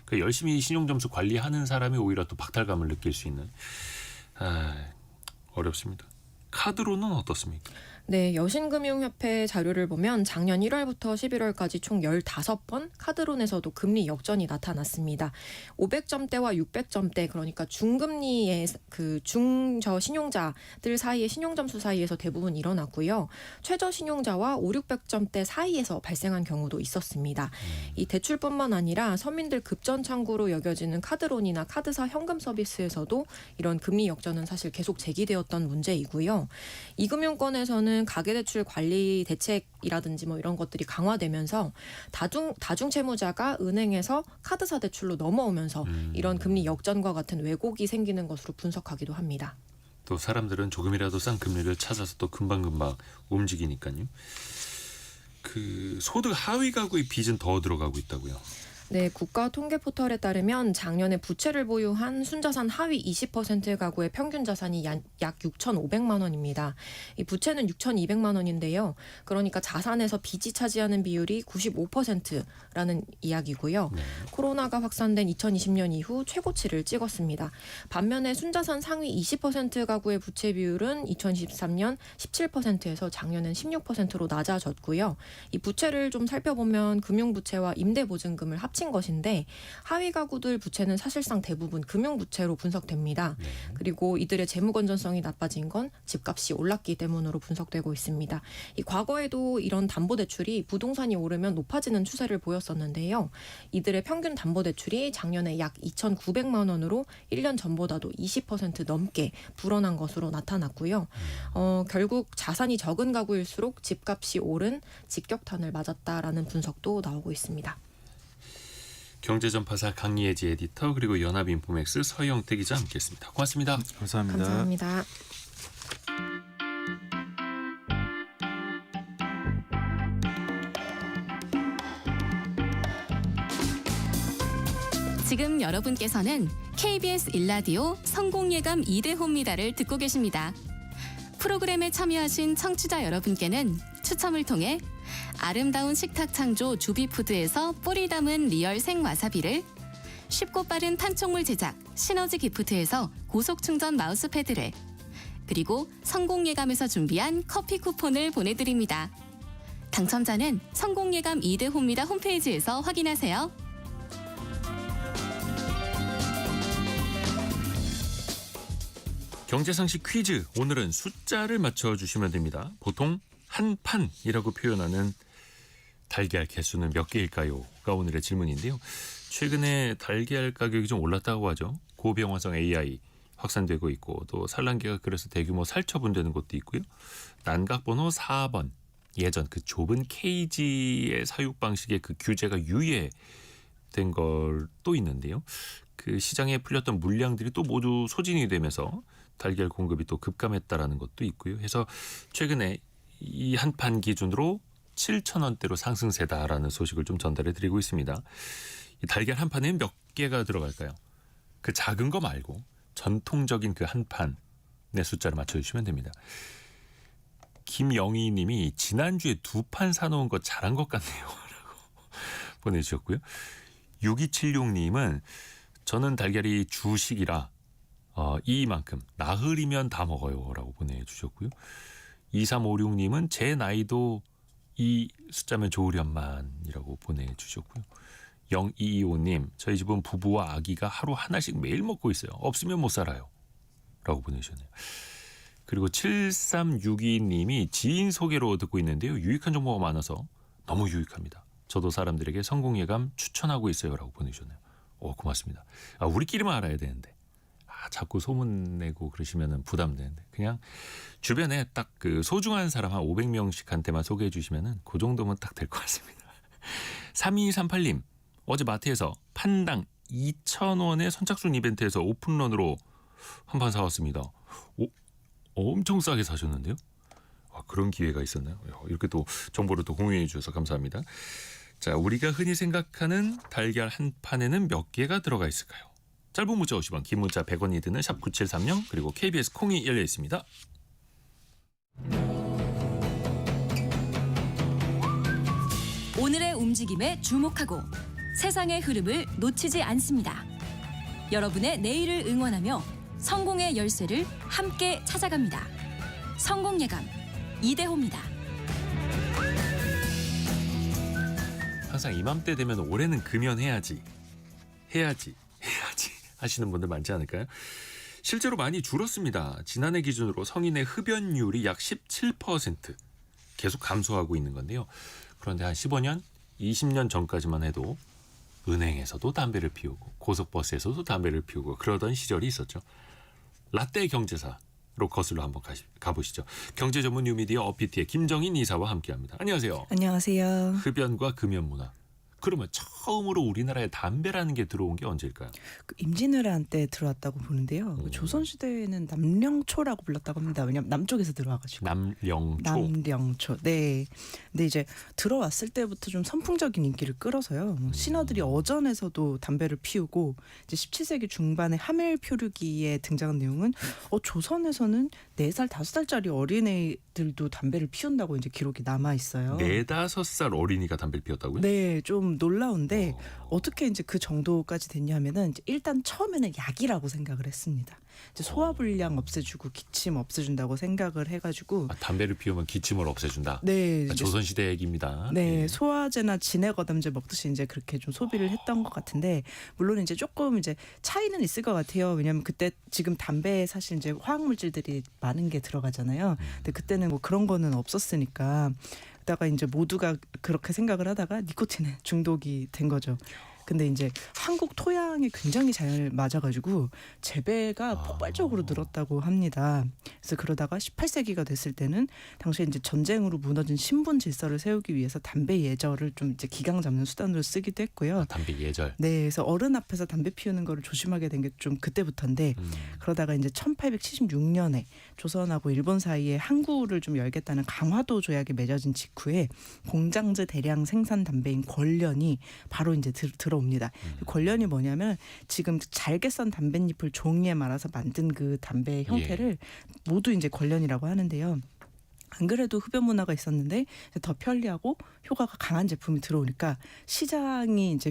그러니까 열심히 신용점수 관리하는 사람이 오히려 또 박탈감을 느낄 수 있는 어렵습니다. 카드로는 어떻습니까? 네, 여신금융협회 자료를 보면 작년 1월부터 11월까지 총 15번 카드론에서도 금리 역전이 나타났습니다. 500점대와 600점대 그러니까 중금리의 그 중저 신용자들 사이의 신용점수 사이에서 대부분 일어났고요. 최저 신용자와 5, 600점대 사이에서 발생한 경우도 있었습니다. 이 대출뿐만 아니라 서민들 급전창구로 여겨지는 카드론이나 카드사 현금 서비스에서도 이런 금리 역전은 사실 계속 제기되었던 문제이고요. 이 금융권에서는 가계대출 관리 대책이라든지 이런 것들이 강화되면서 다중 채무자가 은행에서 카드사 대출로 넘어오면서 이런 금리 역전과 같은 왜곡이 생기는 것으로 분석하기도 합니다. 또 사람들은 조금이라도 싼 금리를 찾아서 또 금방금방 움직이니까요. 그 소득 하위 가구의 빚은 더 들어가고 있다고요. 네, 국가 통계 포털에 따르면 작년에 부채를 보유한 순자산 하위 20% 가구의 평균 자산이 약 6,500만 원입니다. 이 부채는 6,200만 원인데요. 그러니까 자산에서 빚이 차지하는 비율이 95%라는 이야기고요. 네. 코로나가 확산된 2020년 이후 최고치를 찍었습니다. 반면에 순자산 상위 20% 가구의 부채 비율은 2023년 17%에서 작년엔 16%로 낮아졌고요. 이 부채를 좀 살펴보면 금융부채와 임대보증금을 합친 것인데 하위 가구들 부채는 사실상 대부분 금융부채로 분석됩니다. 네. 그리고 이들의 재무 건전성이 나빠진 건 집값이 올랐기 때문으로 분석되고 있습니다. 이 과거에도 이런 담보대출이 부동산이 오르면 높아지는 추세를 보였었는데요. 이들의 평균 담보대출이 작년에 약 2,900만 원으로 1년 전보다도 20% 넘게 불어난 것으로 나타났고요. 결국 자산이 적은 가구일수록 집값이 오른 직격탄을 맞았다라는 분석도 나오고 있습니다. 경제전파사 강예지 에디터 그리고 연합인포맥스 서영태 기자 함께했습니다. 고맙습니다. 감사합니다. 감사합니다. 지금 여러분께서는 KBS 일라디오 성공예감 2대호입니다를 듣고 계십니다. 프로그램에 참여하신 청취자 여러분께는 추첨을 통해 아름다운 식탁 창조 주비푸드에서 뿌리 담은 리얼 생와사비를, 쉽고 빠른 판촉물 제작 시너지 기프트에서 고속충전 마우스패드를, 그리고 성공예감에서 준비한 커피 쿠폰을 보내드립니다. 당첨자는 성공예감 2대호입니다 홈페이지에서 확인하세요. 경제상식 퀴즈, 오늘은 숫자를 맞춰주시면 됩니다. 보통 한 판이라고 표현하는 달걀 개수는 몇 개일까요?가 오늘의 질문인데요. 최근에 달걀 가격이 좀 올랐다고 하죠. 고병화성 AI 확산되고 있고 또 산란계가 그래서 대규모 살처분되는 곳도 있고요. 난각번호 4번, 예전 그 좁은 케이지의 사육 방식의 그 규제가 유예된 걸 또 있는데요. 그 시장에 풀렸던 물량들이 또 모두 소진이 되면서 달걀 공급이 또 급감했다라는 것도 있고요. 해서 최근에 이 한 판 기준으로 7,000원대로 상승세다라는 소식을 좀 전달해 드리고 있습니다. 이 달걀 한 판에 몇 개가 들어갈까요? 그 작은 거 말고 전통적인 그 한 판의 숫자를 맞춰주시면 됩니다. 김영희 님이 지난주에 2판 사놓은 거 잘한 것 같네요. 라고 보내주셨고요. 6276님은 저는 달걀이 주식이라 이만큼 나흘이면 다 먹어요. 라고 보내주셨고요. 2356님은 제 나이도 이 숫자면 좋으련만이라고 보내주셨고요. 0225님, 저희 집은 부부와 아기가 하루 하나씩 매일 먹고 있어요. 없으면 못 살아요. 라고 보내주셨네요. 그리고 7362님이 지인 소개로 듣고 있는데요. 유익한 정보가 많아서 너무 유익합니다. 저도 사람들에게 성공예감 추천하고 있어요. 라고 보내주셨네요. 고맙습니다. 우리끼리만 알아야 되는데. 자꾸 소문내고 그러시면 부담되는데 그냥 주변에 딱 그 소중한 사람 한 500명씩한테만 소개해 주시면 그 정도면 딱 될 것 같습니다. 3238님, 어제 마트에서 판당 2,000원의 선착순 이벤트에서 오픈런으로 한 판 사왔습니다. 엄청 싸게 사셨는데요? 그런 기회가 있었나요? 이렇게 또 정보를 또 공유해 주셔서 감사합니다. 자, 우리가 흔히 생각하는 달걀 한 판에는 몇 개가 들어가 있을까요? 짧은 문자 50원, 긴 문자 100원이 드는 샵 9730, 그리고 KBS 콩이 열려 있습니다. 오늘의 움직임에 주목하고 세상의 흐름을 놓치지 않습니다. 여러분의 내일을 응원하며 성공의 열쇠를 함께 찾아갑니다. 성공예감 이대호입니다. 항상 이맘때 되면 올해는 금연해야지 하시는 분들 많지 않을까요? 실제로 많이 줄었습니다. 지난해 기준으로 성인의 흡연율이 약 17% 계속 감소하고 있는 건데요. 그런데 한 15년, 20년 전까지만 해도 은행에서도 담배를 피우고 고속버스에서도 담배를 피우고 그러던 시절이 있었죠. 라떼 경제사로 거슬러 한번 가보시죠. 경제 전문 뉴미디어 어피티의 김정인 이사와 함께합니다. 안녕하세요. 안녕하세요. 흡연과 금연 문화. 그러면 처음으로 우리나라에 담배라는 게 들어온 게 언제일까요? 그 임진왜란 때 들어왔다고 보는데요. 그 조선시대에는 남령초라고 불렀다고 합니다. 왜냐하면 남쪽에서 들어와가지고. 남령초. 네. 근데 이제 들어왔을 때부터 좀 선풍적인 인기를 끌어서요. 뭐 신하들이 어전에서도 담배를 피우고 이제 17세기 중반에 하멜 표류기에 등장한 내용은 조선에서는 4살, 5살짜리 어린애들도 담배를 피운다고 이제 기록이 남아 있어요. 4-5살 어린이가 담배를 피웠다고요? 네, 좀 놀라운데 어떻게 이제 그 정도까지 됐냐면은 이제 일단 처음에는 약이라고 생각을 했습니다. 이제 소화불량 없애주고 기침 없애준다고 생각을 해가지고 담배를 피우면 기침을 없애준다. 네, 조선시대 얘기입니다. 네, 예. 소화제나 진해거담제 먹듯이 이제 그렇게 좀 소비를 했던 것 같은데 물론 이제 조금 이제 차이는 있을 것 같아요. 왜냐하면 그때 지금 담배에 사실 이제 화학물질들이 많은 게 들어가잖아요. 근데 그때는 뭐 그런 거는 없었으니까. 다가 이제 모두가 그렇게 생각을 하다가 니코틴에 중독이 된 거죠. 근데 이제 한국 토양에 굉장히 잘 맞아가지고 재배가 폭발적으로 늘었다고 합니다. 그래서 그러다가 18세기가 됐을 때는 당시에 이제 전쟁으로 무너진 신분 질서를 세우기 위해서 담배 예절을 좀 이제 기강 잡는 수단으로 쓰기도 했고요. 담배 예절. 네, 그래서 어른 앞에서 담배 피우는 거를 조심하게 된 게 좀 그때부터인데 그러다가 이제 1876년에 조선하고 일본 사이에 항구를 좀 열겠다는 강화도 조약이 맺어진 직후에 공장제 대량 생산 담배인 권련이 바로 이제 들어옵니다. 권련이 뭐냐면 지금 잘게 썬 담뱃잎을 종이에 말아서 만든 그 담배 형태를 모두 이제 권련이라고 하는데요. 안 그래도 흡연 문화가 있었는데 더 편리하고 효과가 강한 제품이 들어오니까 시장이 이제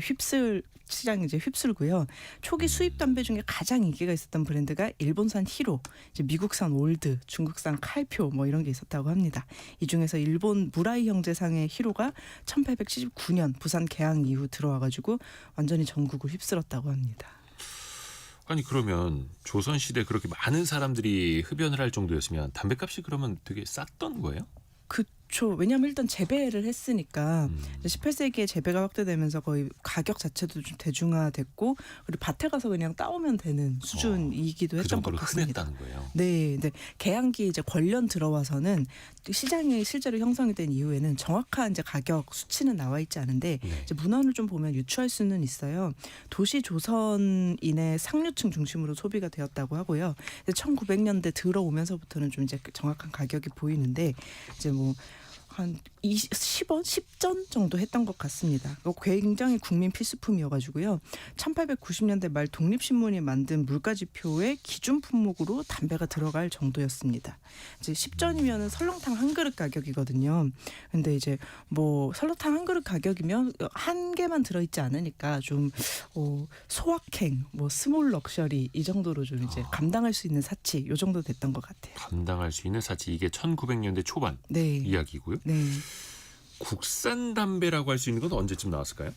휩쓸고요. 초기 수입 담배 중에 가장 인기가 있었던 브랜드가 일본산 히로, 이제 미국산 올드, 중국산 칼표 뭐 이런 게 있었다고 합니다. 이 중에서 일본 무라이 형제상의 히로가 1879년 부산 개항 이후 들어와가지고 완전히 전국을 휩쓸었다고 합니다. 아니 그러면 조선시대 그렇게 많은 사람들이 흡연을 할 정도였으면 담배값이 그러면 되게 쌌던 거예요? 그렇죠. 왜냐하면 일단 재배를 했으니까 18세기에 재배가 확대되면서 거의 가격 자체도 좀 대중화됐고 그리고 밭에 가서 그냥 따오면 되는 수준이기도 그 했던 것 정도로 같습니다. 흔했다는 거예요. 네, 근데 개항기 이제 권련 들어와서는 시장이 실제로 형성이 된 이후에는 정확한 이제 가격 수치는 나와 있지 않은데 이제 문헌을 좀 보면 유추할 수는 있어요. 도시 조선인의 상류층 중심으로 소비가 되었다고 하고요. 1900년대 들어오면서부터는 좀 이제 정확한 가격이 보이는데 이제 뭐 한 10원, 10전 정도 했던 것 같습니다. 굉장히 국민 필수품이어가지고요. 1890년대 말 독립신문이 만든 물가지표의 기준 품목으로 담배가 들어갈 정도였습니다. 이제 10전이면은 설렁탕 한 그릇 가격이거든요. 근데 이제 뭐 설렁탕 한 그릇 가격이면 한 개만 들어있지 않으니까 좀 소확행, 뭐 스몰 럭셔리 이 정도로 좀 이제 감당할 수 있는 사치 이 정도 됐던 것 같아요. 감당할 수 있는 사치 이게 1900년대 초반 이야기고요. 네. 국산 담배라고 할 수 있는 건 언제쯤 나왔을까요?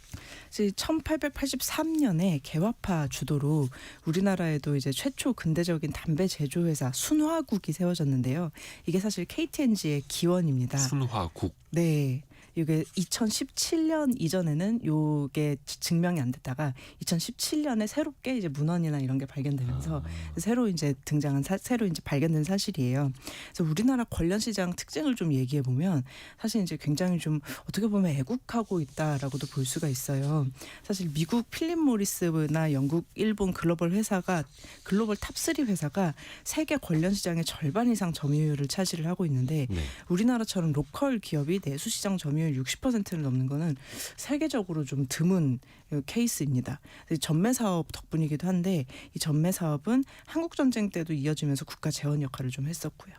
1883년에 개화파 주도로 우리나라에도 이제 최초 근대적인 담배 제조회사 순화국이 세워졌는데요. 이게 사실 KTNG의 기원입니다. 순화국. 네. 이게 2017년 이전에는 요게 증명이 안 됐다가 2017년에 새롭게 이제 문헌이나 이런 게 발견되면서 새로 이제 등장한 새로 이제 발견된 사실이에요. 그래서 우리나라 관련 시장 특징을 좀 얘기해 보면 사실 이제 굉장히 좀 어떻게 보면 애국하고 있다라고도 볼 수가 있어요. 사실 미국 필립 모리스나 영국, 일본 글로벌 탑3 회사가 세계 관련 시장의 절반 이상 점유율을 차지를 하고 있는데 우리나라처럼 로컬 기업이 내수 시장 점유율 60%를 넘는 거는 세계적으로 좀 드문 케이스입니다. 전매 사업 덕분이기도 한데 이 전매 사업은 한국 전쟁 때도 이어지면서 국가 재원 역할을 좀 했었고요.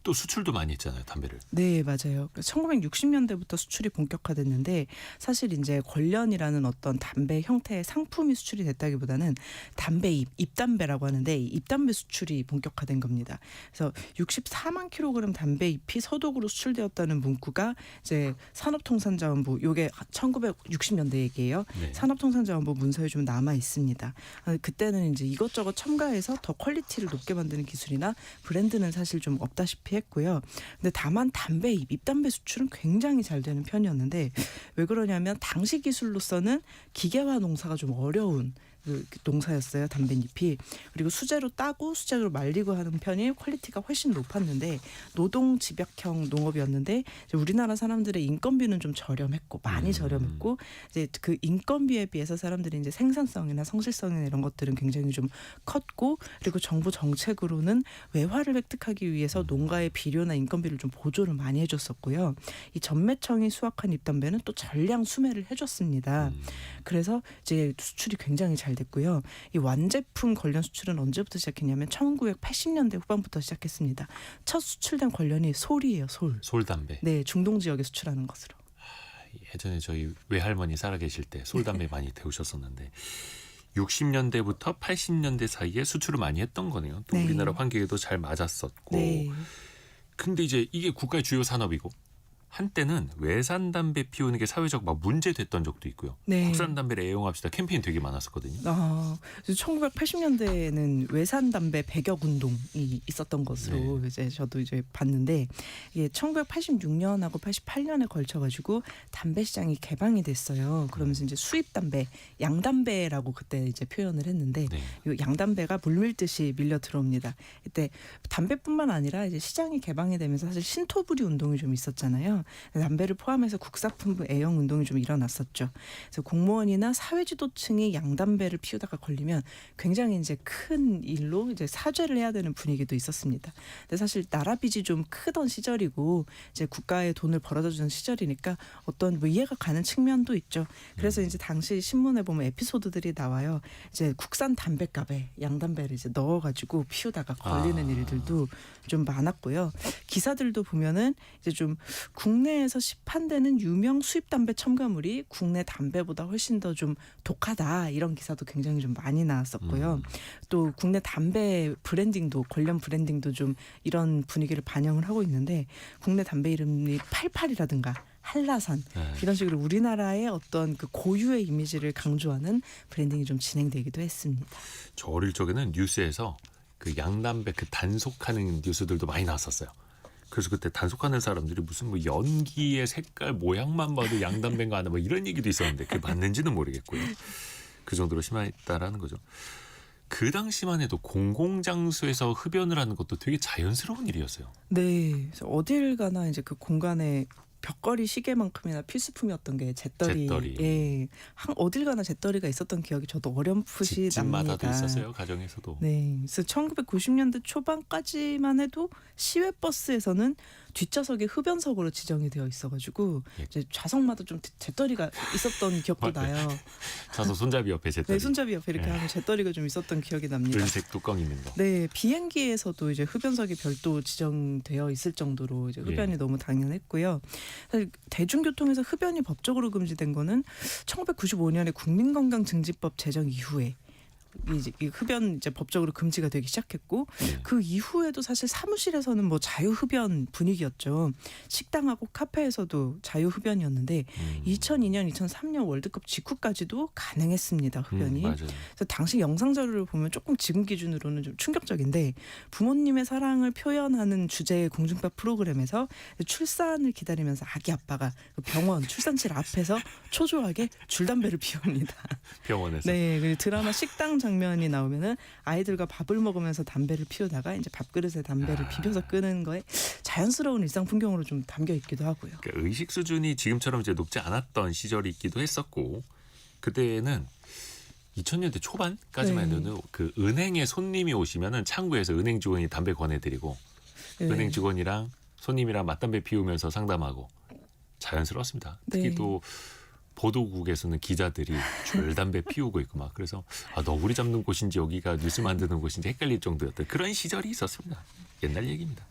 또 수출도 많이 했잖아요, 담배를. 네, 맞아요. 1960년대부터 수출이 본격화됐는데 사실 이제 권련이라는 어떤 담배 형태의 상품이 수출이 됐다기보다는 담배잎, 잎담배라고 하는데 잎담배 수출이 본격화된 겁니다. 그래서 64만 킬로그램 담배잎이 서독으로 수출되었다는 문구가 이제 산업통상자원부, 요게 1960년대 얘기예요. 산업통상자원부 문서에 좀 남아 있습니다. 그때는 이제 이것저것 첨가해서 더 퀄리티를 높게 만드는 기술이나 브랜드는 사실 좀 없다시피 했고요. 근데 다만 담배잎, 잎담배 수출은 굉장히 잘 되는 편이었는데 왜 그러냐면 당시 기술로서는 기계화 농사가 좀 어려운 그 농사였어요. 담배잎이. 그리고 수제로 따고 수제로 말리고 하는 편이 퀄리티가 훨씬 높았는데 노동 집약형 농업이었는데 이제 우리나라 사람들의 인건비는 좀 저렴했고 많이 저렴했고 이제 그 인건비에 비해서 사람들이 이제 생산성이나 성실성이나 이런 것들은 굉장히 좀 컸고 그리고 정부 정책으로는 외화를 획득하기 위해서 농가의 비료나 인건비를 좀 보조를 많이 해줬었고요. 이 전매청이 수확한 잎담배는 또 전량 수매를 해줬습니다. 그래서 이제 수출이 굉장히 잘 됐고요. 이 완제품 관련 수출은 언제부터 시작했냐면 1980년대 후반부터 시작했습니다. 첫 수출된 관련이 솔이에요. 솔. 솔담배. 네, 중동 지역에 수출하는 것으로. 예전에 저희 외할머니 살아 계실 때 솔담배 많이 태우셨었는데 60년대부터 80년대 사이에 수출을 많이 했던 거네요. 또 네. 우리나라 환경에도 잘 맞았었고. 네. 근데 이제 이게 국가의 주요 산업이고 한때는 외산 담배 피우는 게 사회적 막 문제됐던 적도 있고요. 네. 국산 담배를 애용합시다 캠페인 되게 많았었거든요. 1980년대에는 외산 담배 배격 운동이 있었던 것으로 이제 저도 이제 봤는데 이게 1986년하고 88년에 걸쳐 가지고 담배 시장이 개방이 됐어요. 그러면서 이제 수입 담배, 양담배라고 그때 이제 표현을 했는데 네. 이 양담배가 물밀듯이 밀려 들어옵니다. 이때 담배뿐만 아니라 이제 시장이 개방이 되면서 사실 신토부리 운동이 좀 있었잖아요. 담배를 포함해서 국사품부 애용 운동이 좀 일어났었죠. 그래서 공무원이나 사회지도층이 양담배를 피우다가 걸리면 굉장히 이제 큰 일로 이제 사죄를 해야 되는 분위기도 있었습니다. 근데 사실 나라 빚이 좀 크던 시절이고 이제 국가에 돈을 벌어다 주는 시절이니까 어떤 뭐 이해가 가는 측면도 있죠. 그래서 이제 당시 신문에 보면 에피소드들이 나와요. 이제 국산 담배값에 양담배를 이제 넣어가지고 피우다가 걸리는 일들도 좀 많았고요. 기사들도 보면은 이제 좀 국내에서 시판되는 유명 수입 담배 첨가물이 국내 담배보다 훨씬 더 좀 독하다 이런 기사도 굉장히 좀 많이 나왔었고요. 또 국내 담배 브랜딩도 관련 브랜딩도 좀 이런 분위기를 반영을 하고 있는데 국내 담배 이름이 88이라든가 한라산 이런 식으로 우리나라의 어떤 그 고유의 이미지를 강조하는 브랜딩이 좀 진행되기도 했습니다. 저 어릴 적에는 뉴스에서 그 양담배 그 단속하는 뉴스들도 많이 나왔었어요. 그래서 그때 단속하는 사람들이 무슨 뭐 연기의 색깔 모양만 봐도 양담배인가 하나 뭐 이런 얘기도 있었는데 그게 맞는지는 모르겠고요. 그 정도로 심했다라는 거죠. 그 당시만 해도 공공장소에서 흡연을 하는 것도 되게 자연스러운 일이었어요. 네, 그래서 어딜 가나 이제 그 공간에 벽걸이 시계만큼이나 필수품이었던 게 잿더리. 잿더리. 예, 어딜 가나 잿더리가 있었던 기억이 저도 어렴풋이 집집마다도 납니다. 있었어요. 가정에서도. 네, 그래서 1990년대 초반까지만 해도 시외버스에서는 뒷좌석이 흡연석으로 지정이 되어 있어가지고 예. 이제 좌석마다 좀 잿더리가 있었던 기억도 나요. 자서 손잡이 옆에 잿더리. 네, 손잡이 옆에 이렇게 예. 하면 잿더리가 좀 있었던 기억이 납니다. 은색 뚜껑 있는 거. 네, 비행기에서도 이제 흡연석이 별도 지정되어 있을 정도로 이제 흡연이 예. 너무 당연했고요. 사실 대중교통에서 흡연이 법적으로 금지된 거는 1995년에 국민건강증진법 제정 이후에 이 흡연 이제 법적으로 금지가 되기 시작했고 예. 그 이후에도 사실 사무실에서는 뭐 자유 흡연 분위기였죠. 식당하고 카페에서도 자유 흡연이었는데 2002년, 2003년 월드컵 직후까지도 가능했습니다. 흡연이. 맞아요. 그래서 당시 영상 자료를 보면 조금 지금 기준으로는 좀 충격적인데 부모님의 사랑을 표현하는 주제의 공중파 프로그램에서 출산을 기다리면서 아기 아빠가 그 병원 출산실 앞에서 초조하게 줄담배를 피웁니다. 병원에서. 네, 그리고 드라마 식당 장면이 나오면은 아이들과 밥을 먹으면서 담배를 피우다가 이제 밥그릇에 담배를 비벼서 끄는 거에 자연스러운 일상 풍경으로 좀 담겨 있기도 하고요. 그러니까 의식 수준이 지금처럼 이제 높지 않았던 시절이 있기도 했었고 그때는 2000년대 초반까지만 네. 해도 그 은행에 손님이 오시면은 창구에서 은행 직원이 담배 권해드리고 네. 은행 직원이랑 손님이랑 맞담배 피우면서 상담하고 자연스러웠습니다. 특히 네. 또 보도국에서는 기자들이 줄담배 피우고 있고 막 그래서 너구리 잡는 곳인지 여기가 뉴스 만드는 곳인지 헷갈릴 정도였던 그런 시절이 있었습니다. 옛날 얘기입니다.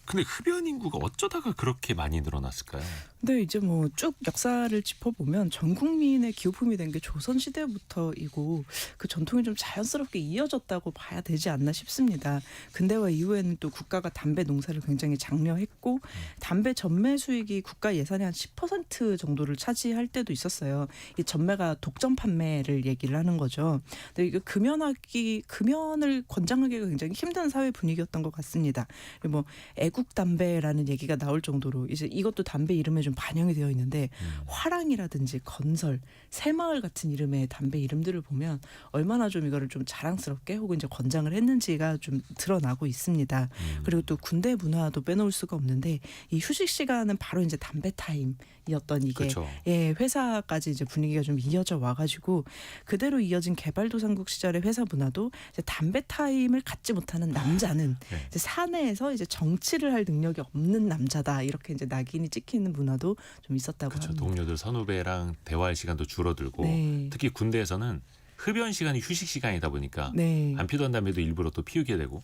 근데 흡연 인구가 어쩌다가 그렇게 많이 늘어났을까요? 근데 이제 뭐 쭉 역사를 짚어보면 전 국민의 기호품이 된 게 조선 시대부터이고 그 전통이 좀 자연스럽게 이어졌다고 봐야 되지 않나 싶습니다. 근대화 이후에는 또 국가가 담배 농사를 굉장히 장려했고 담배 전매 수익이 국가 예산의 한 10% 정도를 차지할 때도 있었어요. 이 전매가 독점 판매를 얘기를 하는 거죠. 근데 이거 금연을 권장하기가 굉장히 힘든 사회 분위기였던 것 같습니다. 뭐 애국 미국 담배라는 얘기가 나올 정도로 이제 이것도 담배 이름에 좀 반영이 되어 있는데 화랑이라든지 건설, 새마을 같은 이름의 담배 이름들을 보면 얼마나 좀 이거를 좀 자랑스럽게 혹은 이제 권장을 했는지가 좀 드러나고 있습니다. 그리고 또 군대 문화도 빼놓을 수가 없는데 이 휴식 시간은 바로 이제 담배 타임이었던 이게 그렇죠. 예, 회사까지 이제 분위기가 좀 이어져 와가지고 그대로 이어진 개발도상국 시절의 회사 문화도 이제 담배 타임을 갖지 못하는 남자는 네. 이제 사내에서 이제 정치를 할 능력이 없는 남자다 이렇게 이제 낙인이 찍히는 문화도 좀 있었다고 그렇죠. 합니다. 동료들 선후배랑 대화할 시간도 줄어들고 네. 특히 군대에서는 흡연 시간이 휴식 시간이다 보니까 네. 안 피던 담배도 일부러 또 피우게 되고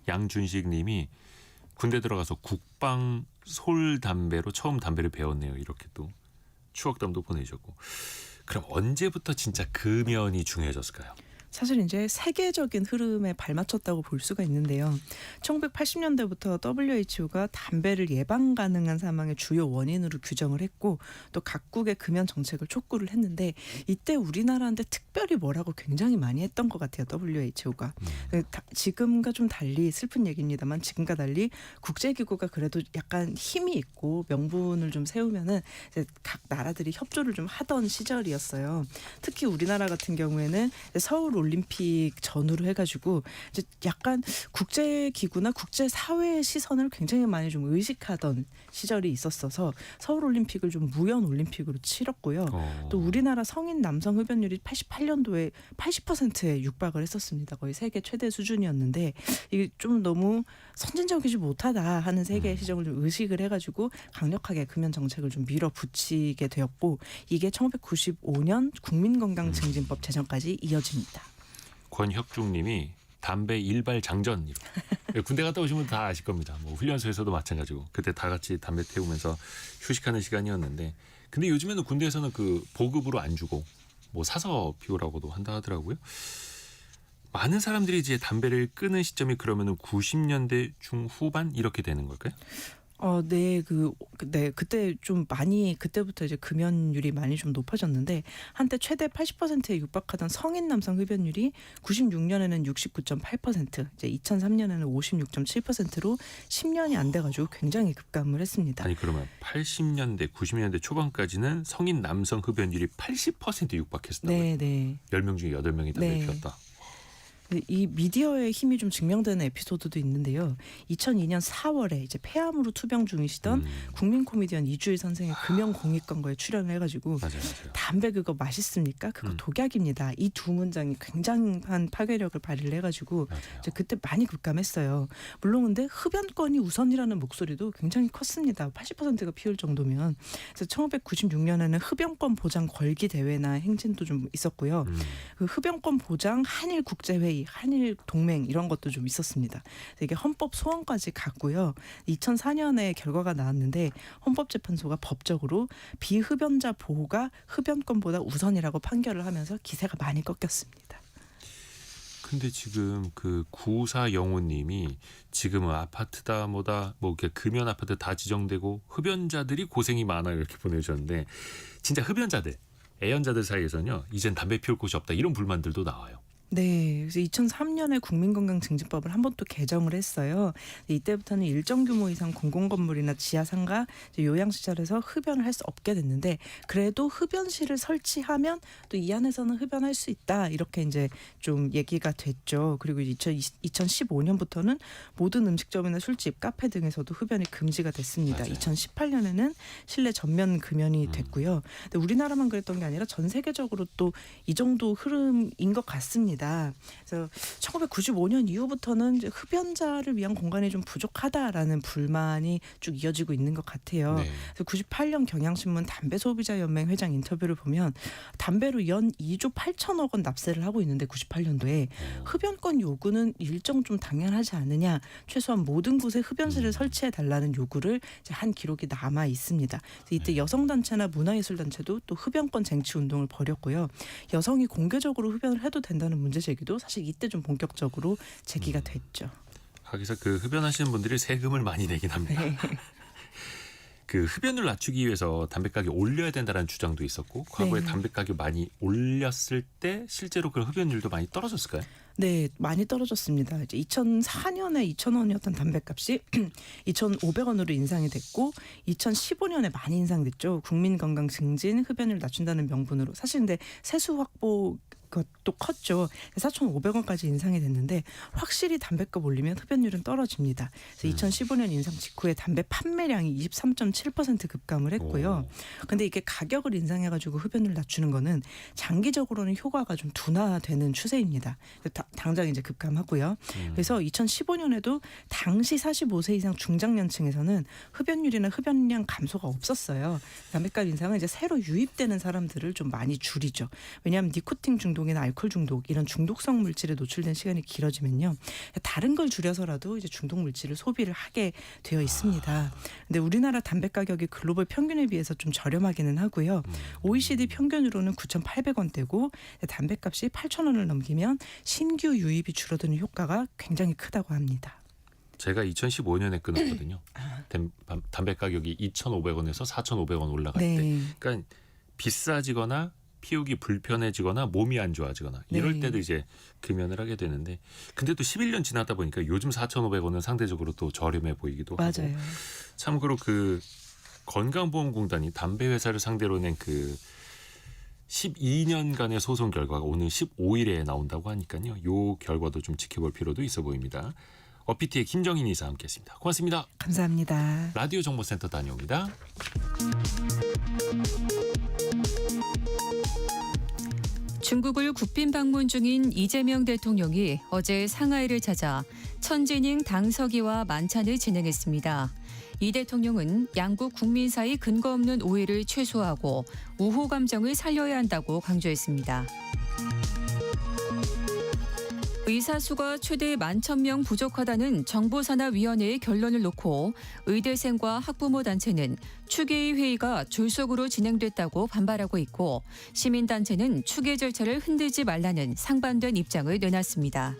양준식 님이 군대 들어가서 국방 솔 담배로 처음 담배를 배웠네요. 이렇게 또 추억담도 보내주셨고 그럼 언제부터 진짜 금연이 중요해졌을까요? 사실 이제 세계적인 흐름에 발맞췄다고 볼 수가 있는데요. 1980년대부터 WHO가 담배를 예방 가능한 사망의 주요 원인으로 규정을 했고 또 각국의 금연 정책을 촉구를 했는데 이때 우리나라한테 특별히 뭐라고 굉장히 많이 했던 것 같아요. WHO가. 지금과 좀 달리 슬픈 얘기입니다만 지금과 달리 국제기구가 그래도 약간 힘이 있고 명분을 좀 세우면은 이제 각 나라들이 협조를 좀 하던 시절이었어요. 특히 우리나라 같은 경우에는 서울 올림픽 전후로 해가지고 이제 약간 국제기구나 국제사회의 시선을 굉장히 많이 좀 의식하던 시절이 있었어서 서울 올림픽을 좀 무연 올림픽으로 치렀고요. 또 우리나라 성인 남성 흡연율이 88년도에 80%에 육박을 했었습니다. 거의 세계 최대 수준이었는데 이게 좀 너무 선진적이지 못하다 하는 세계의 시정을 좀 의식을 해가지고 강력하게 금연 정책을 좀 밀어붙이게 되었고 이게 1995년 국민건강증진법 제정까지 이어집니다. 권혁중 님이 담배 일발 장전 군대 갔다 오시면 다 아실 겁니다. 뭐 훈련소에서도 마찬가지고 그때 다 같이 담배 태우면서 휴식하는 시간이었는데 근데 요즘에는 군대에서는 그 보급으로 안 주고 뭐 사서 피우라고도 한다 하더라고요. 많은 사람들이 이제 담배를 끊은 시점이 그러면은 90년대 중후반 이렇게 되는 걸까요? 네, 그때 좀 많이 그때부터 이제 금연율이 많이 좀 높아졌는데 한때 최대 80%에 육박하던 성인 남성 흡연율이 96년에는 69.8%, 이제 2003년에는 56.7%로 10년이 안 돼가지고 굉장히 급감을 했습니다. 아니 그러면 80년대, 90년대 초반까지는 성인 남성 흡연율이 80%에 육박했었다고요? 네, 네. 10명 10명 중에 8명이 담배 네. 피웠다. 이 미디어의 힘이 좀 증명되는 에피소드도 있는데요. 2002년 4월에 이제 폐암으로 투병 중이시던 국민 코미디언 이주일 선생의 금연 공익광고에 출연을 해가지고 맞아요. 담배 그거 맛있습니까? 그거 독약입니다. 이 두 문장이 굉장한 파괴력을 발휘를 해가지고 이제 그때 많이 급감했어요. 물론 근데 흡연권이 우선이라는 목소리도 굉장히 컸습니다. 80%가 피울 정도면. 그래서 1996년에는 흡연권 보장 걸기 대회나 행진도 좀 있었고요. 그 흡연권 보장 한일 국제회의, 한일 동맹 이런 것도 좀 있었습니다. 이게 헌법 소원까지 갔고요. 2004년에 결과가 나왔는데 헌법재판소가 법적으로 비흡연자 보호가 흡연권보다 우선이라고 판결을 하면서 기세가 많이 꺾였습니다. 근데 지금 그 94영호님이 지금은 아파트다 뭐다 뭐 이렇게 금연 아파트 다 지정되고 흡연자들이 고생이 많아 이렇게 보내주셨는데 진짜 흡연자들, 애연자들 사이에서는요 이젠 담배 피울 곳이 없다 이런 불만들도 나와요. 네, 그래서 2003년에 국민건강증진법을 한 번 또 개정을 했어요. 이때부터는 일정 규모 이상 공공건물이나 지하상가, 요양시설에서 흡연을 할 수 없게 됐는데 그래도 흡연실을 설치하면 또 이 안에서는 흡연할 수 있다 이렇게 이제 좀 얘기가 됐죠. 그리고 2015년부터는 모든 음식점이나 술집, 카페 등에서도 흡연이 금지가 됐습니다. 맞아요. 2018년에는 실내 전면 금연이 됐고요. 근데 우리나라만 그랬던 게 아니라 전 세계적으로 또 이 정도 흐름인 것 같습니다. 그래서 1995년 이후부터는 이제 흡연자를 위한 공간이 좀 부족하다라는 불만이 쭉 이어지고 있는 것 같아요. 네. 그래서 98년 경향신문 담배소비자연맹 회장 인터뷰를 보면 담배로 연 2조 8천억 원 납세를 하고 있는데 98년도에 흡연권 요구는 일정 좀 당연하지 않느냐. 최소한 모든 곳에 흡연실을 설치해 달라는 요구를 이제 한 기록이 남아 있습니다. 그래서 이때 여성단체나 문화예술단체도 또 흡연권 쟁취 운동을 벌였고요. 여성이 공개적으로 흡연을 해도 된다는 문제 제기도 사실 이때 좀 본격적으로 제기가 됐죠. 하기서 그 흡연하시는 분들이 세금을 많이 내긴 합니다. 네. 그 흡연을 낮추기 위해서 담배 가격 올려야 된다는 주장도 있었고 과거에 네. 담배 가격 많이 올렸을 때 실제로 그 흡연율도 많이 떨어졌을까요? 네, 많이 떨어졌습니다. 이제 2004년에 2,000원이었던 담배값이 2,500원으로 인상이 됐고 2015년에 많이 인상됐죠. 국민 건강 증진, 흡연을 낮춘다는 명분으로. 사실 근데 세수 확보 그것도 컸죠. 4,500원까지 인상이 됐는데 확실히 담배값 올리면 흡연율은 떨어집니다. 그래서 2015년 인상 직후에 담배 판매량이 23.7% 급감을 했고요. 근데 이게 가격을 인상해가지고 흡연율 낮추는 거는 장기적으로는 효과가 좀 둔화되는 추세입니다. 당장 이제 급감하고요. 그래서 2015년에도 당시 45세 이상 중장년층에서는 흡연율이나 흡연량 감소가 없었어요. 담배값 인상은 이제 새로 유입되는 사람들을 좀 많이 줄이죠. 왜냐하면 니코틴 중독이나 알코올 중독 이런 중독성 물질에 노출된 시간이 길어지면요. 다른 걸 줄여서라도 이제 중독 물질을 소비를 하게 되어 있습니다. 근데 우리나라 담배 가격이 글로벌 평균에 비해서 좀 저렴하기는 하고요. OECD 평균으로는 9,800원대고 담배값이 8,000원을 넘기면 신규 유입이 줄어드는 효과가 굉장히 크다고 합니다. 제가 2015년에 끊었거든요. 담배 가격이 2,500원에서 4,500원 올라갈 때. 네. 그러니까 비싸지거나 피우기 불편해지거나 몸이 안 좋아지거나 이럴 네. 때도 이제 금연을 하게 되는데 근데 또 11년 지나다 보니까 요즘 4,500원은 상대적으로 또 저렴해 보이기도 하고 맞아요. 참고로 그 건강보험공단이 담배 회사를 상대로 낸 그 12년간의 소송 결과가 오늘 15일에 나온다고 하니까요. 요 결과도 좀 지켜볼 필요도 있어 보입니다. 어피티의 김정인 이사 함께했습니다. 고맙습니다. 감사합니다. 라디오 정보센터 다녀옵니다. 중국을 국빈 방문 중인 이재명 대통령이 어제 상하이를 찾아 천지닝 당서기와 만찬을 진행했습니다. 이 대통령은 양국 국민 사이 근거 없는 오해를 최소화하고 우호 감정을 살려야 한다고 강조했습니다. 의사 수가 최대 11,000명 부족하다는 정보산하위원회의 결론을 놓고 의대생과 학부모 단체는 추계의 회의가 졸속으로 진행됐다고 반발하고 있고 시민단체는 추계 절차를 흔들지 말라는 상반된 입장을 내놨습니다.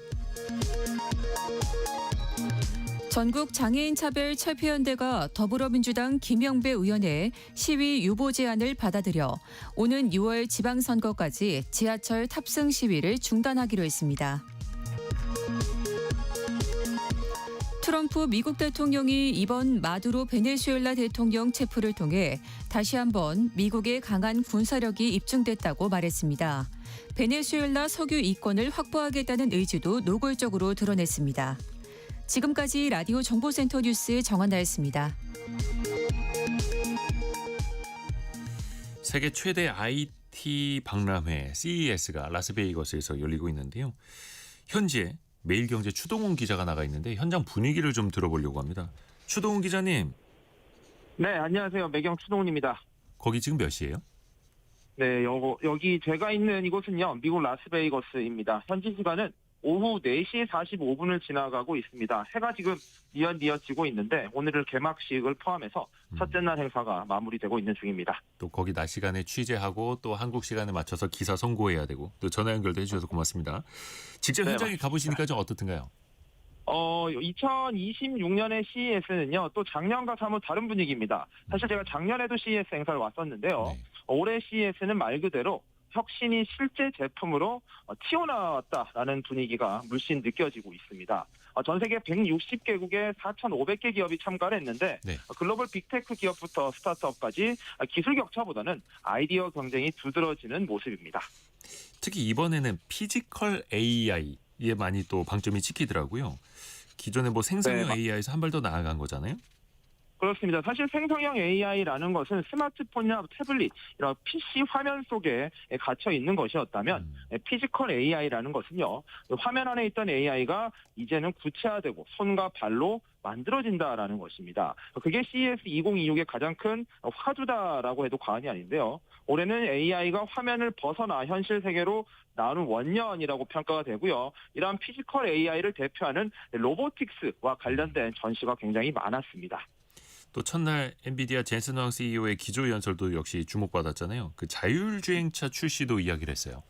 전국 장애인 차별 철폐연대가 더불어민주당 김영배 의원의 시위 유보 제안을 받아들여 오는 6월 지방선거까지 지하철 탑승 시위를 중단하기로 했습니다. 트럼프 미국 대통령이 이번 마두로 베네수엘라 대통령 체포를 통해 다시 한번 미국의 강한 군사력이 입증됐다고 말했습니다. 베네수엘라 석유 이권을 확보하겠다는 의지도 노골적으로 드러냈습니다. 지금까지 라디오 정보센터 뉴스 정한나였습니다. 세계 최대 IT 박람회 CES가 라스베이거스에서 열리고 있는데요. 현지에 매일경제 추동훈 기자가 나가 있는데 현장 분위기를 좀 들어보려고 합니다. 추동훈 기자님. 네, 안녕하세요. 매경 추동훈입니다. 거기 지금 몇 시예요? 네, 여기 제가 있는 이곳은요, 미국 라스베이거스입니다. 현지 시간은 오후 4시 45분을 지나가고 있습니다. 해가 지금 뉘엿뉘엿 지고 있는데 오늘을 개막식을 포함해서 첫째 날 행사가 마무리되고 있는 중입니다. 또 거기 낮 시간에 취재하고 또 한국 시간에 맞춰서 기사 송고해야 되고 또 전화 연결도 해주셔서 고맙습니다. 직접 네, 현장에 맞습니다. 가보시니까 좀 어떻든가요? 2026년의 CES는요, 또 작년과 사뭇 다른 분위기입니다. 사실 제가 작년에도 CES 행사를 왔었는데요. 네. 올해 CES는 말 그대로 혁신이 실제 제품으로 튀어나왔다라는 분위기가 물씬 느껴지고 있습니다. 전 세계 160개국의 4,500개 기업이 참가를 했는데 네. 글로벌 빅테크 기업부터 스타트업까지 기술 격차보다는 아이디어 경쟁이 두드러지는 모습입니다. 특히 이번에는 피지컬 AI에 많이 또 방점이 찍히더라고요. 기존에 뭐 생성형 네, AI에서 한 발 더 나아간 거잖아요. 그렇습니다. 사실 생성형 AI라는 것은 스마트폰이나 태블릿, 이런 PC 화면 속에 갇혀 있는 것이었다면 피지컬 AI라는 것은요, 화면 안에 있던 AI가 이제는 구체화되고 손과 발로 만들어진다라는 것입니다. 그게 CES 2026의 가장 큰 화두다라고 해도 과언이 아닌데요. 올해는 AI가 화면을 벗어나 현실 세계로 나오는 원년이라고 평가가 되고요. 이러한 피지컬 AI를 대표하는 로보틱스와 관련된 전시가 굉장히 많았습니다. 또 첫날 엔비디아 젠슨 황 CEO의 기조 연설도 역시 주목받았잖아요. 그 자율주행차 출시도 이야기를 했어요.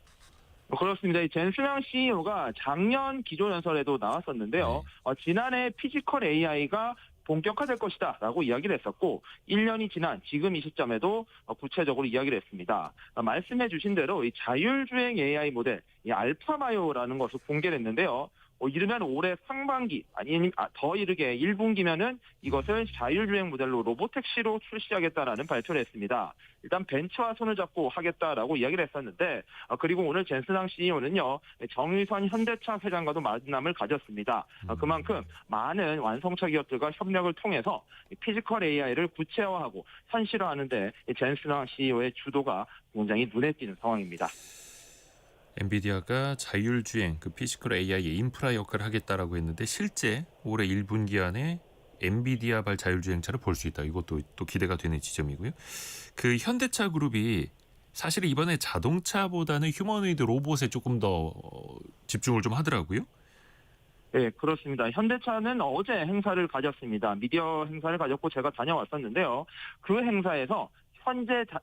그렇습니다. 이 젠스명 CEO가 작년 기조연설에도 나왔었는데요. 지난해 피지컬 AI가 본격화될 것이다라고 이야기를 했었고 1년이 지난 지금 이 시점에도 구체적으로 이야기를 했습니다. 말씀해 주신 대로 이 자율주행 AI 모델 이 알파마요라는 것을 공개를 했는데요. 이르면 올해 상반기 아니면 더 이르게 1분기면은 이것을 자율주행 모델로 로보택시로 출시하겠다라는 발표를 했습니다. 일단 벤츠와 손을 잡고 하겠다라고 이야기를 했었는데 그리고 오늘 젠슨항 CEO는요. 정의선 현대차 회장과도 만남을 가졌습니다. 그만큼 많은 완성차 기업들과 협력을 통해서 피지컬 AI를 구체화하고 현실화하는 데 젠슨항 CEO의 주도가 굉장히 눈에 띄는 상황입니다. 엔비디아가 자율주행, 그 피지컬 AI의 인프라 역할을 하겠다라고 했는데 실제 올해 1분기 안에 엔비디아발 자율주행차를 볼 수 있다. 이것도 또 기대가 되는 지점이고요. 그 현대차 그룹이 사실 이번에 자동차보다는 휴머노이드 로봇에 조금 더 집중을 좀 하더라고요. 네, 그렇습니다. 현대차는 어제 행사를 가졌습니다. 미디어 행사를 가졌고 제가 다녀왔었는데요. 그 행사에서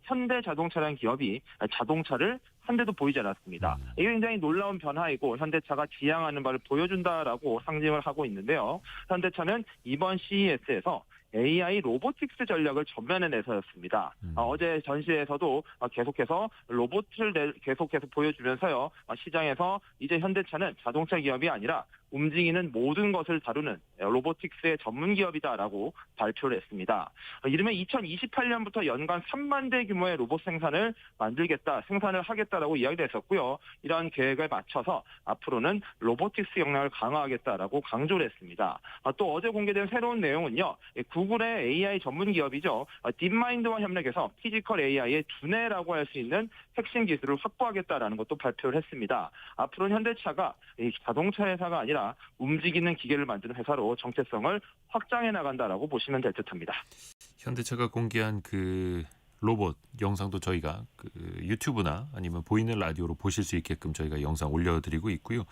현대자동차라는 기업이 자동차를 한 대도 보이지 않았습니다. 이게 굉장히 놀라운 변화이고 현대차가 지향하는 바를 보여준다라고 상징을 하고 있는데요. 현대차는 이번 CES에서 AI 로보틱스 전략을 전면에 내세웠습니다. 어제 전시회에서도 계속해서 로봇을 계속해서 보여주면서요. 시장에서 이제 현대차는 자동차 기업이 아니라 움직이는 모든 것을 다루는 로보틱스의 전문 기업이다라고 발표를 했습니다. 이르면 2028년부터 연간 3만 대 규모의 로봇 생산을 생산을 하겠다라고 이야기를 했었고요. 이러한 계획에 맞춰서 앞으로는 로보틱스 역량을 강화하겠다라고 강조를 했습니다. 또 어제 공개된 새로운 내용은요. 구글의 AI 전문 기업이죠. 딥마인드와 협력해서 피지컬 AI의 두뇌라고 할 수 있는 핵심 기술을 확보하겠다라는 것도 발표를 했습니다. 앞으로는 현대차가 자동차 회사가 아니라 움직이는 기계를 만드는 회사로 정체성을 확장해 나간다라고 보시면 될 듯합니다. 현대차가 공개한 그 로봇 영상도 저희가 그 유튜브나 아니면 보이는 라디오로 보실 수 있게끔 저희가 영상 올려드리고 있고요.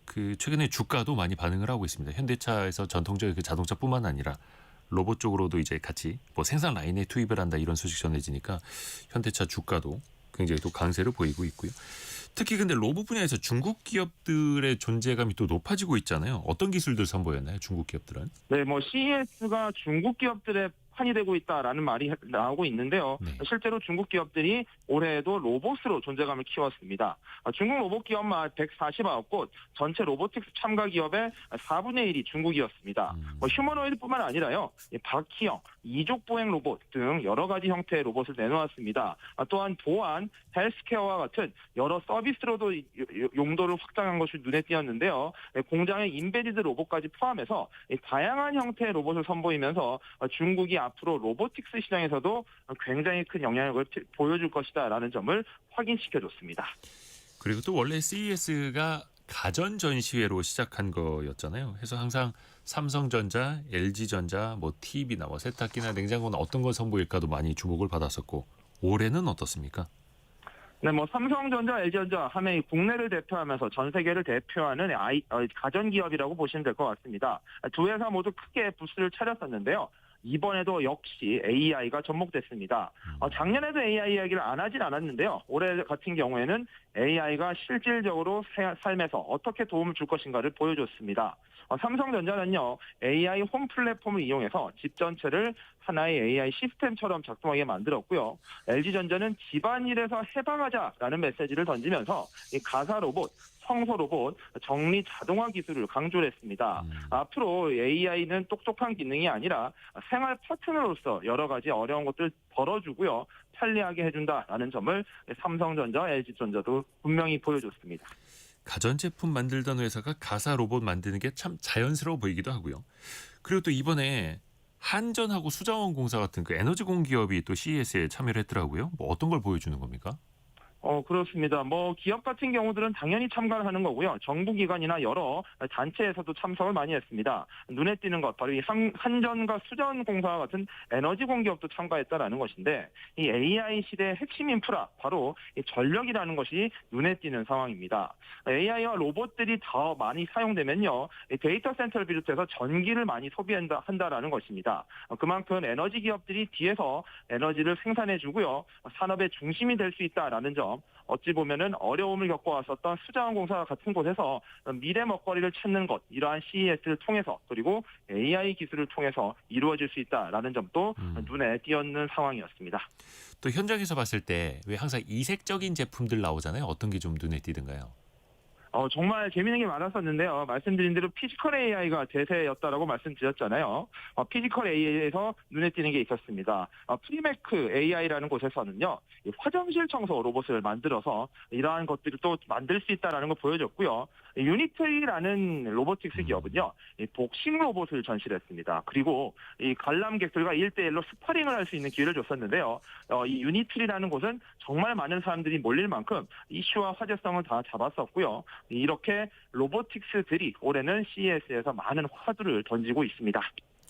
그 최근에 주가도 많이 반응을 하고 있습니다. 현대차에서 전통적인 그 자동차뿐만 아니라 로봇 쪽으로도 이제 같이 뭐 생산 라인에 투입을 한다 이런 소식 전해지니까 현대차 주가도 굉장히 또 강세를 보이고 있고요. 특히 근데 로봇 분야에서 중국 기업들의 존재감이 또 높아지고 있잖아요. 어떤 기술들 선보였나요? 중국 기업들은? 네, CES가 중국 기업들의 판이 되고 있다라는 말이 나오고 있는데요. 네. 실제로 중국 기업들이 올해에도 로봇으로 존재감을 키웠습니다. 중국 로봇 기업만 149곳, 전체 로보틱스 참가 기업의 4분의 1이 중국이었습니다. 휴머노이드뿐만 아니라요, 바퀴형, 이족 보행 로봇 등 여러 가지 형태의 로봇을 내놓았습니다. 또한 보안, 헬스케어와 같은 여러 서비스로도 용도를 확장한 것이 눈에 띄었는데요. 공장의 인베디드 로봇까지 포함해서 다양한 형태의 로봇을 선보이면서 중국이 앞으로 로보틱스 시장에서도 굉장히 큰 영향력을 보여줄 것이다라는 점을 확인시켜줬습니다. 그리고 또 원래 CES가 가전 전시회로 시작한 거였잖아요. 그래서 항상 삼성전자, LG전자, TV나 세탁기나 냉장고나 어떤 걸 선보일까도 많이 주목을 받았었고 올해는 어떻습니까? 네, 삼성전자, LG전자 하면 국내를 대표하면서 전 세계를 대표하는 가전 기업이라고 보시면 될 것 같습니다. 두 회사 모두 크게 부스를 차렸었는데요. 이번에도 역시 AI가 접목됐습니다. 작년에도 AI 이야기를 안 하진 않았는데요. 올해 같은 경우에는 AI가 실질적으로 삶에서 어떻게 도움을 줄 것인가를 보여줬습니다. 삼성전자는요, AI 홈 플랫폼을 이용해서 집 전체를 하나의 AI 시스템처럼 작동하게 만들었고요. LG전자는 집안일에서 해방하자라는 메시지를 던지면서 이 가사 로봇, 청소 로봇, 정리 자동화 기술을 강조를 했습니다. 앞으로 AI는 똑똑한 기능이 아니라 생활 파트너로서 여러 가지 어려운 것들 덜어주고요. 편리하게 해준다라는 점을 삼성전자, LG전자도 분명히 보여줬습니다. 가전제품 만들던 회사가 가사 로봇 만드는 게 참 자연스러워 보이기도 하고요. 그리고 또 이번에 한전하고 수자원공사 같은 그 에너지 공기업이 또 CES에 참여를 했더라고요. 어떤 걸 보여주는 겁니까? 그렇습니다. 기업 같은 경우들은 당연히 참가를 하는 거고요. 정부기관이나 여러 단체에서도 참석을 많이 했습니다. 눈에 띄는 것, 바로 이 한전과 수자원공사와 같은 에너지 공기업도 참가했다라는 것인데, 이 AI 시대의 핵심 인프라, 바로 이 전력이라는 것이 눈에 띄는 상황입니다. AI와 로봇들이 더 많이 사용되면요, 데이터 센터를 비롯해서 전기를 많이 소비한다라는 것입니다. 그만큼 에너지 기업들이 뒤에서 에너지를 생산해주고요, 산업의 중심이 될 수 있다라는 점, 것처럼 어찌 보면은 어려움을 겪어왔었던 수자원공사 같은 곳에서 미래 먹거리를 찾는 것, 이러한 CES를 통해서 그리고 AI 기술을 통해서 이루어질 수 있다라는 점도 눈에 띄었는 상황이었습니다. 또 현장에서 봤을 때 왜 항상 이색적인 제품들 나오잖아요. 어떤 게 좀 눈에 띄던가요? 정말 재미있는 게 많았었는데요. 말씀드린 대로 피지컬 AI가 대세였다라고 말씀드렸잖아요. 피지컬 AI에서 눈에 띄는 게 있었습니다. 프리메크 AI라는 곳에서는요, 이 화장실 청소 로봇을 만들어서 이러한 것들을 또 만들 수 있다라는 걸 보여줬고요. 유니트리라는 로보틱스 기업은요, 이 복싱 로봇을 전시했습니다. 그리고 이 관람객들과 1대1로 스파링을 할 수 있는 기회를 줬었는데요. 이 유니트리라는 곳은 정말 많은 사람들이 몰릴 만큼 이슈와 화제성을 다 잡았었고요. 이렇게 로보틱스들이 올해는 CES에서 많은 화두를 던지고 있습니다.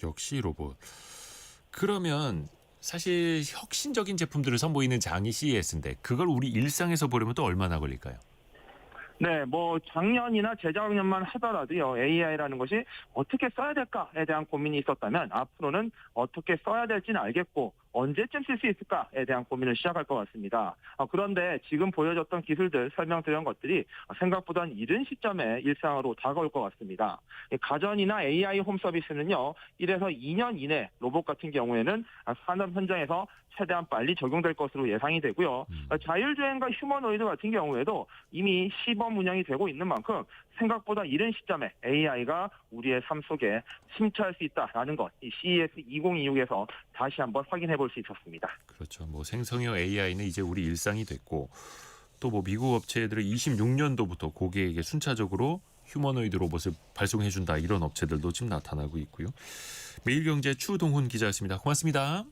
역시 로봇. 그러면 사실 혁신적인 제품들을 선보이는 장이 CES인데 그걸 우리 일상에서 보려면 또 얼마나 걸릴까요? 네, 작년이나 재작년만 하더라도요, AI라는 것이 어떻게 써야 될까에 대한 고민이 있었다면 앞으로는 어떻게 써야 될지는 알겠고 언제쯤 쓸 수 있을까에 대한 고민을 시작할 것 같습니다. 그런데 지금 보여줬던 기술들, 설명드린 것들이 생각보다 이른 시점에 일상으로 다가올 것 같습니다. 가전이나 AI 홈 서비스는요, 1에서 2년 이내 로봇 같은 경우에는 산업 현장에서 최대한 빨리 적용될 것으로 예상이 되고요. 자율주행과 휴머노이드 같은 경우에도 이미 시범 운영이 되고 있는 만큼 생각보다 이른 시점에 AI가 우리의 삶 속에 침투할 수 있다라는 것, 이 CES 2026에서 다시 한번 확인해 볼 수 있었습니다. 그렇죠. 생성형 AI는 이제 우리 일상이 됐고 또 미국 업체들은 26년도부터 고객에게 순차적으로 휴머노이드 로봇을 발송해준다 이런 업체들도 지금 나타나고 있고요. 매일경제 추동훈 기자였습니다. 고맙습니다.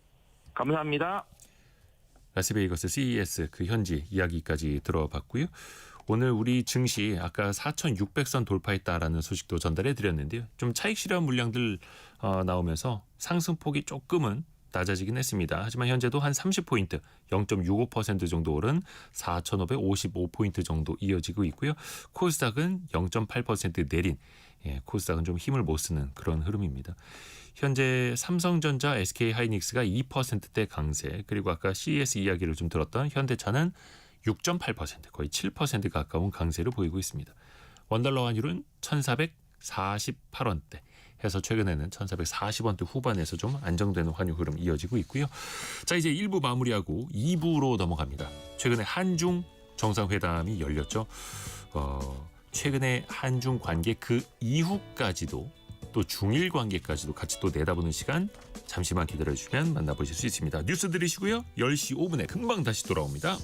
감사합니다. 라스베이거스 CES 그 현지 이야기까지 들어봤고요. 오늘 우리 증시 아까 4,600선 돌파했다라는 소식도 전달해 드렸는데요. 좀 차익 실현 물량들 나오면서 상승폭이 조금은 낮아지긴 했습니다. 하지만 현재도 한 30포인트, 0.65% 정도 오른 4,555포인트 정도 이어지고 있고요. 코스닥은 0.8% 내린, 코스닥은 좀 힘을 못 쓰는 그런 흐름입니다. 현재 삼성전자, SK하이닉스가 2%대 강세, 그리고 아까 CES 이야기를 좀 들었던 현대차는 6.8%, 거의 7% 가까운 강세를 보이고 있습니다. 원달러 환율은 1,448원대 해서 최근에는 1,440원대 후반에서 좀 안정되는 환율 흐름 이어지고 있고요. 자, 이제 1부 마무리하고 2부로 넘어갑니다. 최근에 한중 정상회담이 열렸죠. 최근에 한중 관계 그 이후까지도 또 중일 관계까지도 같이 또 내다보는 시간 잠시만 기다려주시면 만나보실 수 있습니다. 뉴스 들으시고요. 10시 5분에 금방 다시 돌아옵니다.